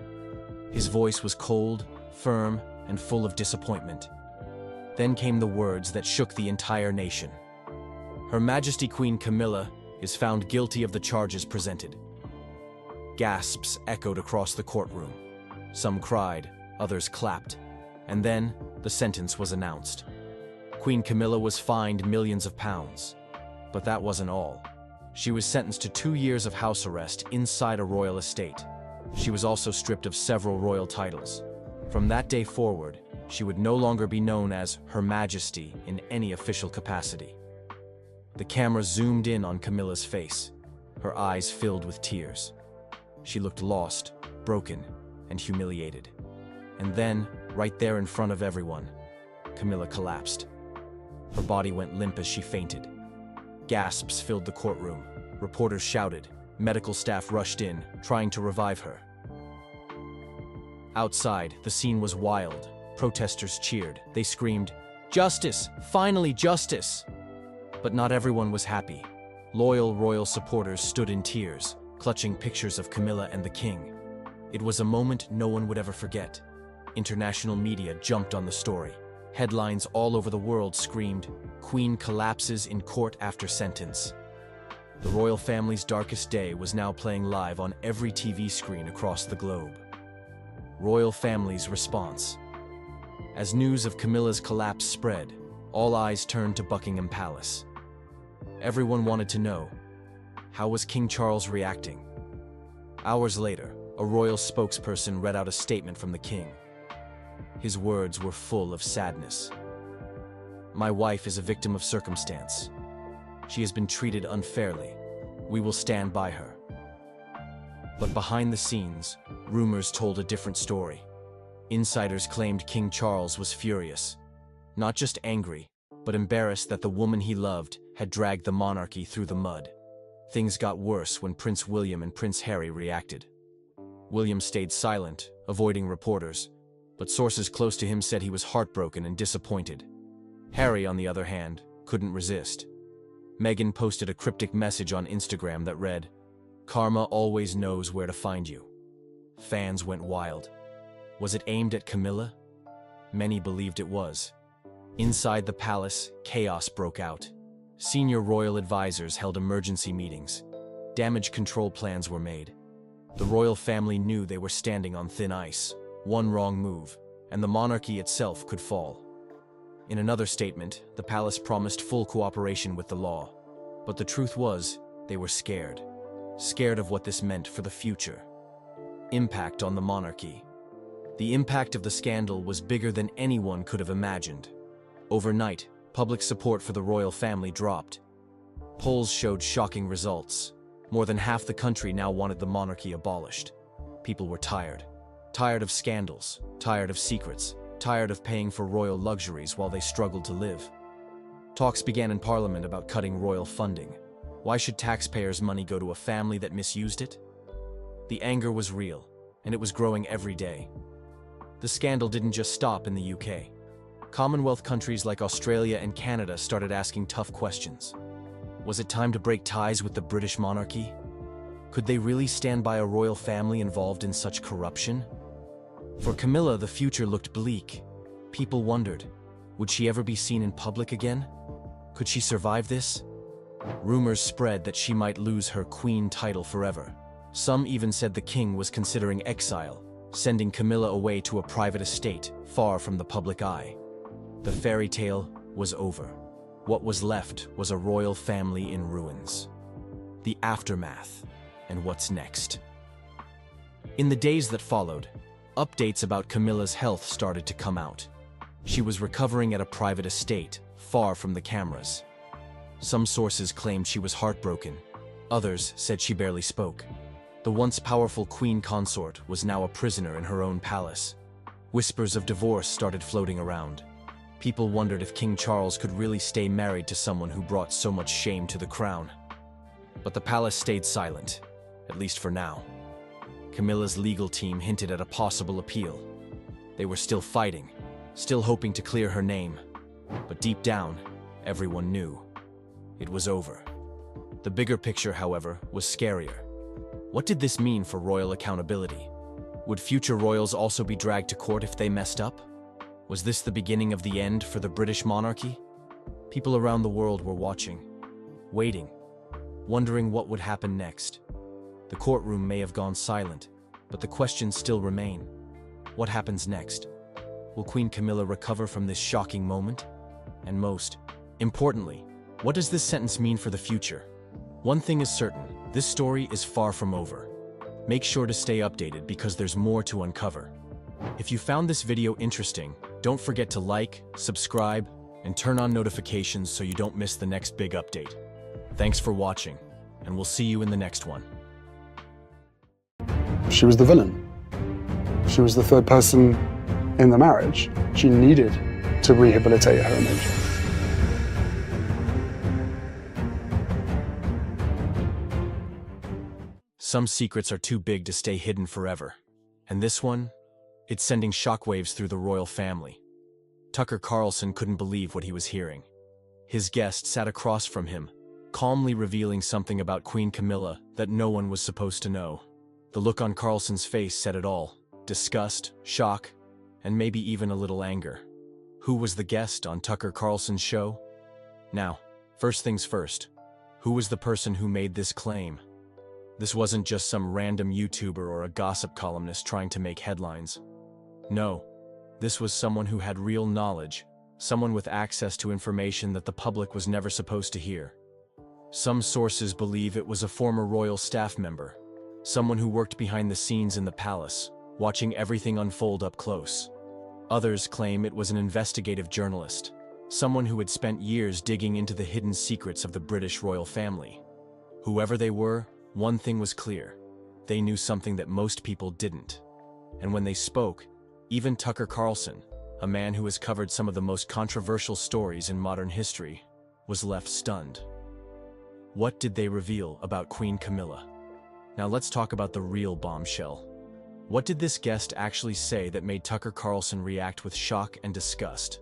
His voice was cold, firm, and full of disappointment. Then came the words that shook the entire nation. Her Majesty Queen Camilla is found guilty of the charges presented. Gasps echoed across the courtroom. Some cried, others clapped. And then, the sentence was announced. Queen Camilla was fined millions of pounds. But that wasn't all. She was sentenced to 2 years of house arrest inside a royal estate. She was also stripped of several royal titles. From that day forward, she would no longer be known as Her Majesty in any official capacity. The camera zoomed in on Camilla's face. Her eyes filled with tears. She looked lost, broken, and humiliated. And then, right there in front of everyone, Camilla collapsed. Her body went limp as she fainted. Gasps filled the courtroom. Reporters shouted. Medical staff rushed in, trying to revive her. Outside, the scene was wild. Protesters cheered. They screamed, "Justice! Finally justice!" But not everyone was happy. Loyal royal supporters stood in tears, clutching pictures of Camilla and the king. It was a moment no one would ever forget. international media jumped on the story. Headlines all over the world screamed, "Queen collapses in court after sentence." The royal family's darkest day was now playing live on every TV screen across the globe. Royal family's response. As news of Camilla's collapse spread, all eyes turned to Buckingham Palace. Everyone wanted to know, how was King Charles reacting? Hours later, a royal spokesperson read out a statement from the king. His words were full of sadness. "My wife is a victim of circumstance. She has been treated unfairly. We will stand by her." But behind the scenes, rumors told a different story. Insiders claimed King Charles was furious, not just angry, but embarrassed that the woman he loved had dragged the monarchy through the mud. Things got worse when Prince William and Prince Harry reacted. William stayed silent, avoiding reporters, but sources close to him said he was heartbroken and disappointed. Harry, on the other hand, couldn't resist. Meghan posted a cryptic message on Instagram that read, "Karma always knows where to find you." Fans went wild. Was it aimed at Camilla? Many believed it was. Inside the palace, chaos broke out. Senior royal advisors held emergency meetings. Damage control plans were made. The royal family knew they were standing on thin ice. One wrong move, and the monarchy itself could fall. In another statement, the palace promised full cooperation with the law. But the truth was, they were scared. Scared of what this meant for the future. Impact on the monarchy. The impact of the scandal was bigger than anyone could have imagined. Overnight, public support for the royal family dropped. Polls showed shocking results. More than half the country now wanted the monarchy abolished. People were tired. Tired of scandals, tired of secrets, tired of paying for royal luxuries while they struggled to live. Talks began in Parliament about cutting royal funding. Why should taxpayers' money go to a family that misused it? The anger was real, and it was growing every day. The scandal didn't just stop in the UK. Commonwealth countries like Australia and Canada started asking tough questions. Was it time to break ties with the British monarchy? Could they really stand by a royal family involved in such corruption? For Camilla, the future looked bleak. People wondered, would she ever be seen in public again? Could she survive this? Rumors spread that she might lose her queen title forever. Some even said the king was considering exile, sending Camilla away to a private estate, far from the public eye. The fairy tale was over. What was left was a royal family in ruins. The aftermath, and what's next. In the days that followed, updates about Camilla's health started to come out. She was recovering at a private estate, far from the cameras. Some sources claimed she was heartbroken. Others said she barely spoke. The once powerful queen consort was now a prisoner in her own palace. Whispers of divorce started floating around. People wondered if King Charles could really stay married to someone who brought so much shame to the crown. But the palace stayed silent, at least for now. Camilla's legal team hinted at a possible appeal. They were still fighting, still hoping to clear her name. But deep down, everyone knew. It was over. The bigger picture, however, was scarier. What did this mean for royal accountability? Would future royals also be dragged to court if they messed up? Was this the beginning of the end for the British monarchy? People around the world were watching, waiting, wondering what would happen next. The courtroom may have gone silent, but the questions still remain. What happens next? Will Queen Camilla recover from this shocking moment? And most importantly, what does this sentence mean for the future? One thing is certain, this story is far from over. Make sure to stay updated because there's more to uncover. If you found this video interesting, don't forget to like, subscribe, and turn on notifications so you don't miss the next big update. Thanks for watching, and we'll see you in the next one. She was the villain. She was the third person in the marriage. She needed to rehabilitate her image. Some secrets are too big to stay hidden forever. And this one? It's sending shockwaves through the royal family. Tucker Carlson couldn't believe what he was hearing. His guest sat across from him, calmly revealing something about Queen Camilla that no one was supposed to know. The look on Carlson's face said it all. Disgust, shock, and maybe even a little anger. Who was the guest on Tucker Carlson's show? Now, first things first, who was the person who made this claim? This wasn't just some random YouTuber or a gossip columnist trying to make headlines. No, this was someone who had real knowledge, someone with access to information that the public was never supposed to hear. Some sources believe it was a former royal staff member, someone who worked behind the scenes in the palace, watching everything unfold up close. Others claim it was an investigative journalist, someone who had spent years digging into the hidden secrets of the British royal family. Whoever they were, one thing was clear: they knew something that most people didn't. And when they spoke, even Tucker Carlson, a man who has covered some of the most controversial stories in modern history, was left stunned. What did they reveal about Queen Camilla? Now let's talk about the real bombshell. What did this guest actually say that made Tucker Carlson react with shock and disgust?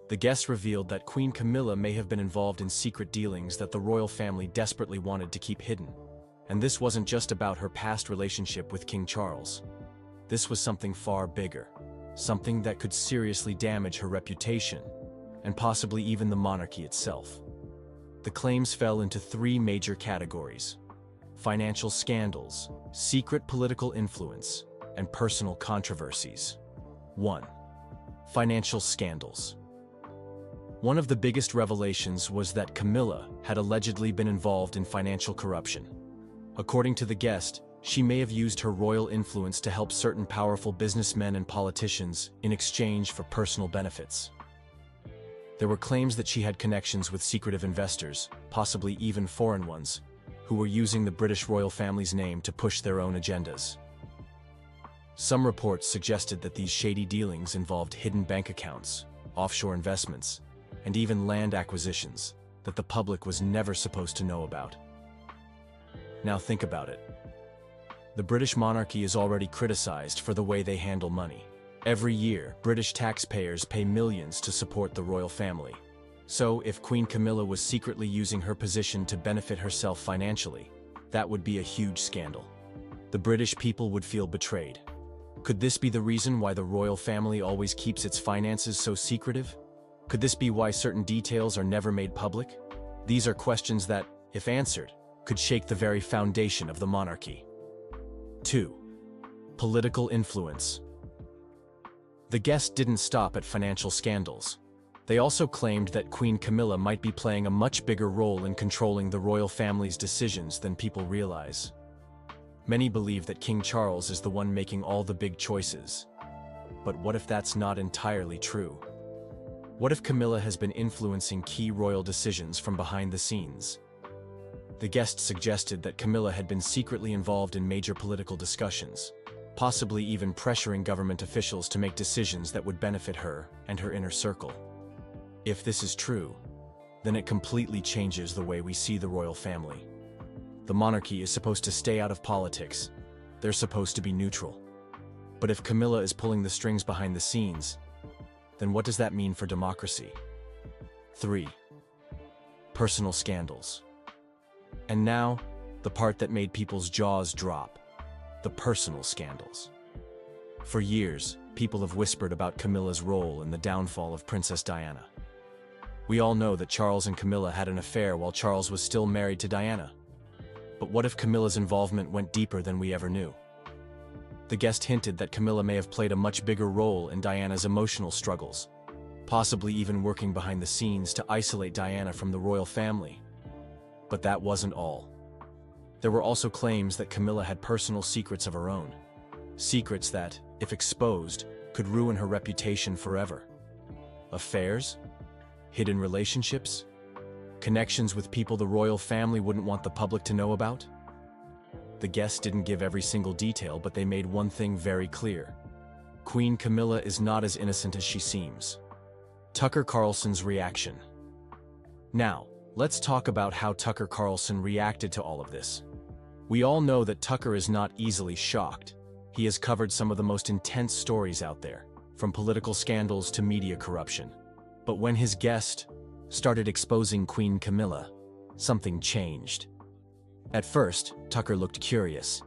The guest revealed that Queen Camilla may have been involved in secret dealings that the royal family desperately wanted to keep hidden. And this wasn't just about her past relationship with King Charles. This was something far bigger, something that could seriously damage her reputation, and possibly even the monarchy itself. The claims fell into three major categories: financial scandals, secret political influence, and personal controversies. 1. Financial scandals. One of the biggest revelations was that Camilla had allegedly been involved in financial corruption. According to the guest, she may have used her royal influence to help certain powerful businessmen and politicians in exchange for personal benefits. There were claims that she had connections with secretive investors, possibly even foreign ones, who were using the British royal family's name to push their own agendas. Some reports suggested that these shady dealings involved hidden bank accounts, offshore investments, and even land acquisitions that the public was never supposed to know about. Now think about it. The British monarchy is already criticized for the way they handle money. Every year, British taxpayers pay millions to support the royal family. So, if Queen Camilla was secretly using her position to benefit herself financially, that would be a huge scandal. The British people would feel betrayed. Could this be the reason why the royal family always keeps its finances so secretive? Could this be why certain details are never made public? These are questions that, if answered, could shake the very foundation of the monarchy. 2. Political influence. The guest didn't stop at financial scandals. They also claimed that Queen Camilla might be playing a much bigger role in controlling the royal family's decisions than people realize. Many believe that King Charles is the one making all the big choices. But what if that's not entirely true? What if Camilla has been influencing key royal decisions from behind the scenes? The guest suggested that Camilla had been secretly involved in major political discussions, possibly even pressuring government officials to make decisions that would benefit her and her inner circle. If this is true, then it completely changes the way we see the royal family. The monarchy is supposed to stay out of politics. They're supposed to be neutral. But if Camilla is pulling the strings behind the scenes, then what does that mean for democracy? 3. Personal scandals. And now, the part that made people's jaws drop: the personal scandals. For years, people have whispered about Camilla's role in the downfall of Princess Diana. We all know that Charles and Camilla had an affair while Charles was still married to Diana. But what if Camilla's involvement went deeper than we ever knew? The guest hinted that Camilla may have played a much bigger role in Diana's emotional struggles, possibly even working behind the scenes to isolate Diana from the royal family. But that wasn't all. There were also claims that Camilla had personal secrets of her own. Secrets that, if exposed, could ruin her reputation forever. Affairs? Hidden relationships? Connections with people the royal family wouldn't want the public to know about? The guests didn't give every single detail, but they made one thing very clear. Queen Camilla is not as innocent as she seems. Tucker Carlson's reaction. Now, let's talk about how Tucker Carlson reacted to all of this. We all know that Tucker is not easily shocked. He has covered some of the most intense stories out there, from political scandals to media corruption. But when his guest started exposing Queen Camilla, something changed. At first, Tucker looked curious.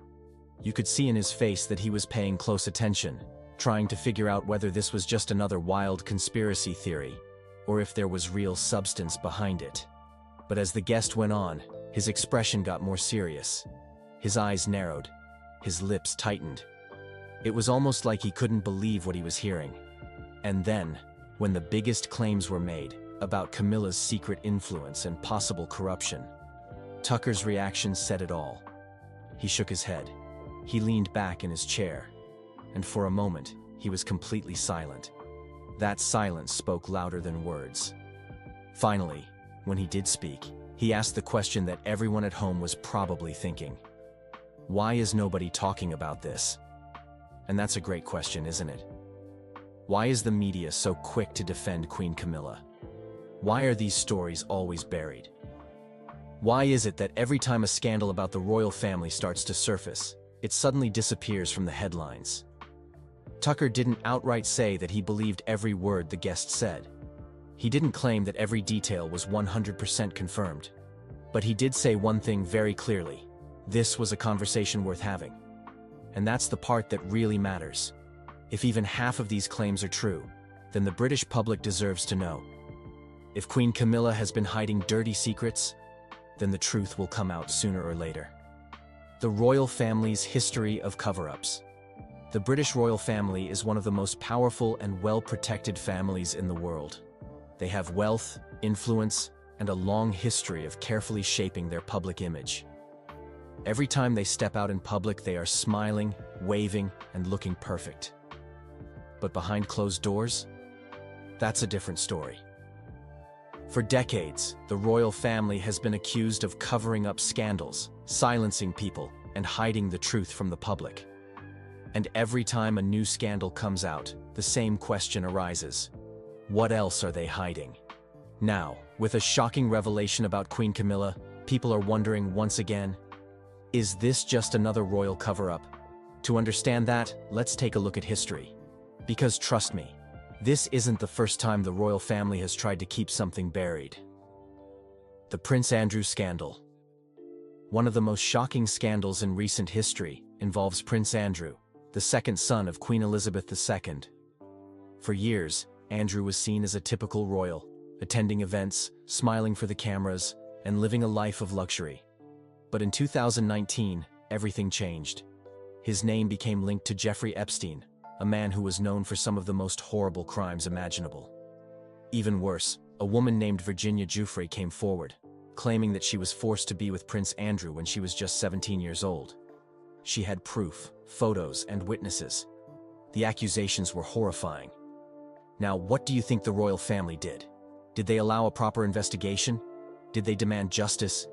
You could see in his face that he was paying close attention, trying to figure out whether this was just another wild conspiracy theory, or if there was real substance behind it. But as the guest went on, his expression got more serious. His eyes narrowed, his lips tightened. It was almost like he couldn't believe what he was hearing. And then, when the biggest claims were made about Camilla's secret influence and possible corruption, Tucker's reaction said it all. He shook his head. He leaned back in his chair, and for a moment, he was completely silent. That silence spoke louder than words. Finally, when he did speak, he asked the question that everyone at home was probably thinking. Why is nobody talking about this? And that's a great question, isn't it? Why is the media so quick to defend Queen Camilla? Why are these stories always buried? Why is it that every time a scandal about the royal family starts to surface, it suddenly disappears from the headlines? Tucker didn't outright say that he believed every word the guest said. He didn't claim that every detail was 100% confirmed. But he did say one thing very clearly. This was a conversation worth having. And that's the part that really matters. If even half of these claims are true, then the British public deserves to know. If Queen Camilla has been hiding dirty secrets, then the truth will come out sooner or later. The royal family's history of cover-ups. The British royal family is one of the most powerful and well-protected families in the world. They have wealth, influence, and a long history of carefully shaping their public image. Every time they step out in public, they are smiling, waving, and looking perfect. But behind closed doors? That's a different story. For decades, the royal family has been accused of covering up scandals, silencing people, and hiding the truth from the public. And every time a new scandal comes out, the same question arises. What else are they hiding? Now, with a shocking revelation about Queen Camilla, people are wondering once again, is this just another royal cover-up? To understand that, let's take a look at history. Because trust me, this isn't the first time the royal family has tried to keep something buried. The Prince Andrew scandal. One of the most shocking scandals in recent history involves Prince Andrew, the second son of Queen Elizabeth II. For years, Andrew was seen as a typical royal, attending events, smiling for the cameras, and living a life of luxury. But in 2019, everything changed. His name became linked to Jeffrey Epstein, a man who was known for some of the most horrible crimes imaginable. Even worse, a woman named Virginia Giuffre came forward, claiming that she was forced to be with Prince Andrew when she was just 17 years old. She had proof, photos, and witnesses. The accusations were horrifying. Now, what do you think the royal family did? Did they allow a proper investigation? Did they demand justice?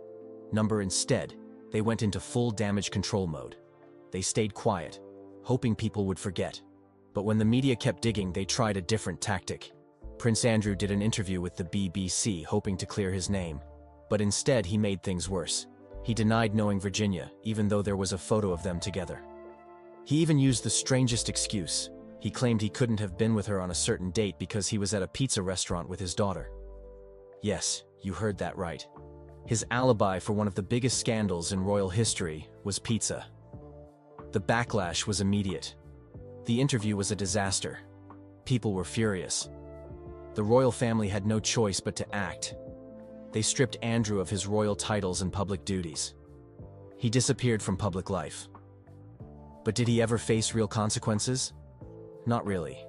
Instead, they went into full damage control mode. They stayed quiet, hoping people would forget. But when the media kept digging, they tried a different tactic. Prince Andrew did an interview with the BBC, hoping to clear his name. But instead, he made things worse. He denied knowing Virginia, even though there was a photo of them together. He even used the strangest excuse. He claimed he couldn't have been with her on a certain date because he was at a pizza restaurant with his daughter. Yes, you heard that right. His alibi for one of the biggest scandals in royal history was pizza. The backlash was immediate. The interview was a disaster. People were furious. The royal family had no choice but to act. They stripped Andrew of his royal titles and public duties. He disappeared from public life. But did he ever face real consequences? Not really.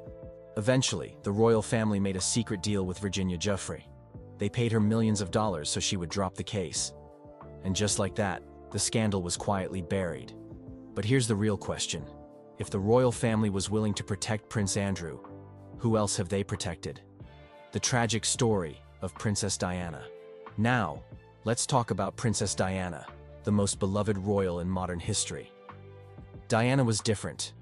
Eventually, the royal family made a secret deal with Virginia Giuffre. They paid her millions of dollars so she would drop the case. And just like that, the scandal was quietly buried. But here's the real question. If the royal family was willing to protect Prince Andrew, who else have they protected? The tragic story of Princess Diana. Now, let's talk about Princess Diana, the most beloved royal in modern history. Diana was different.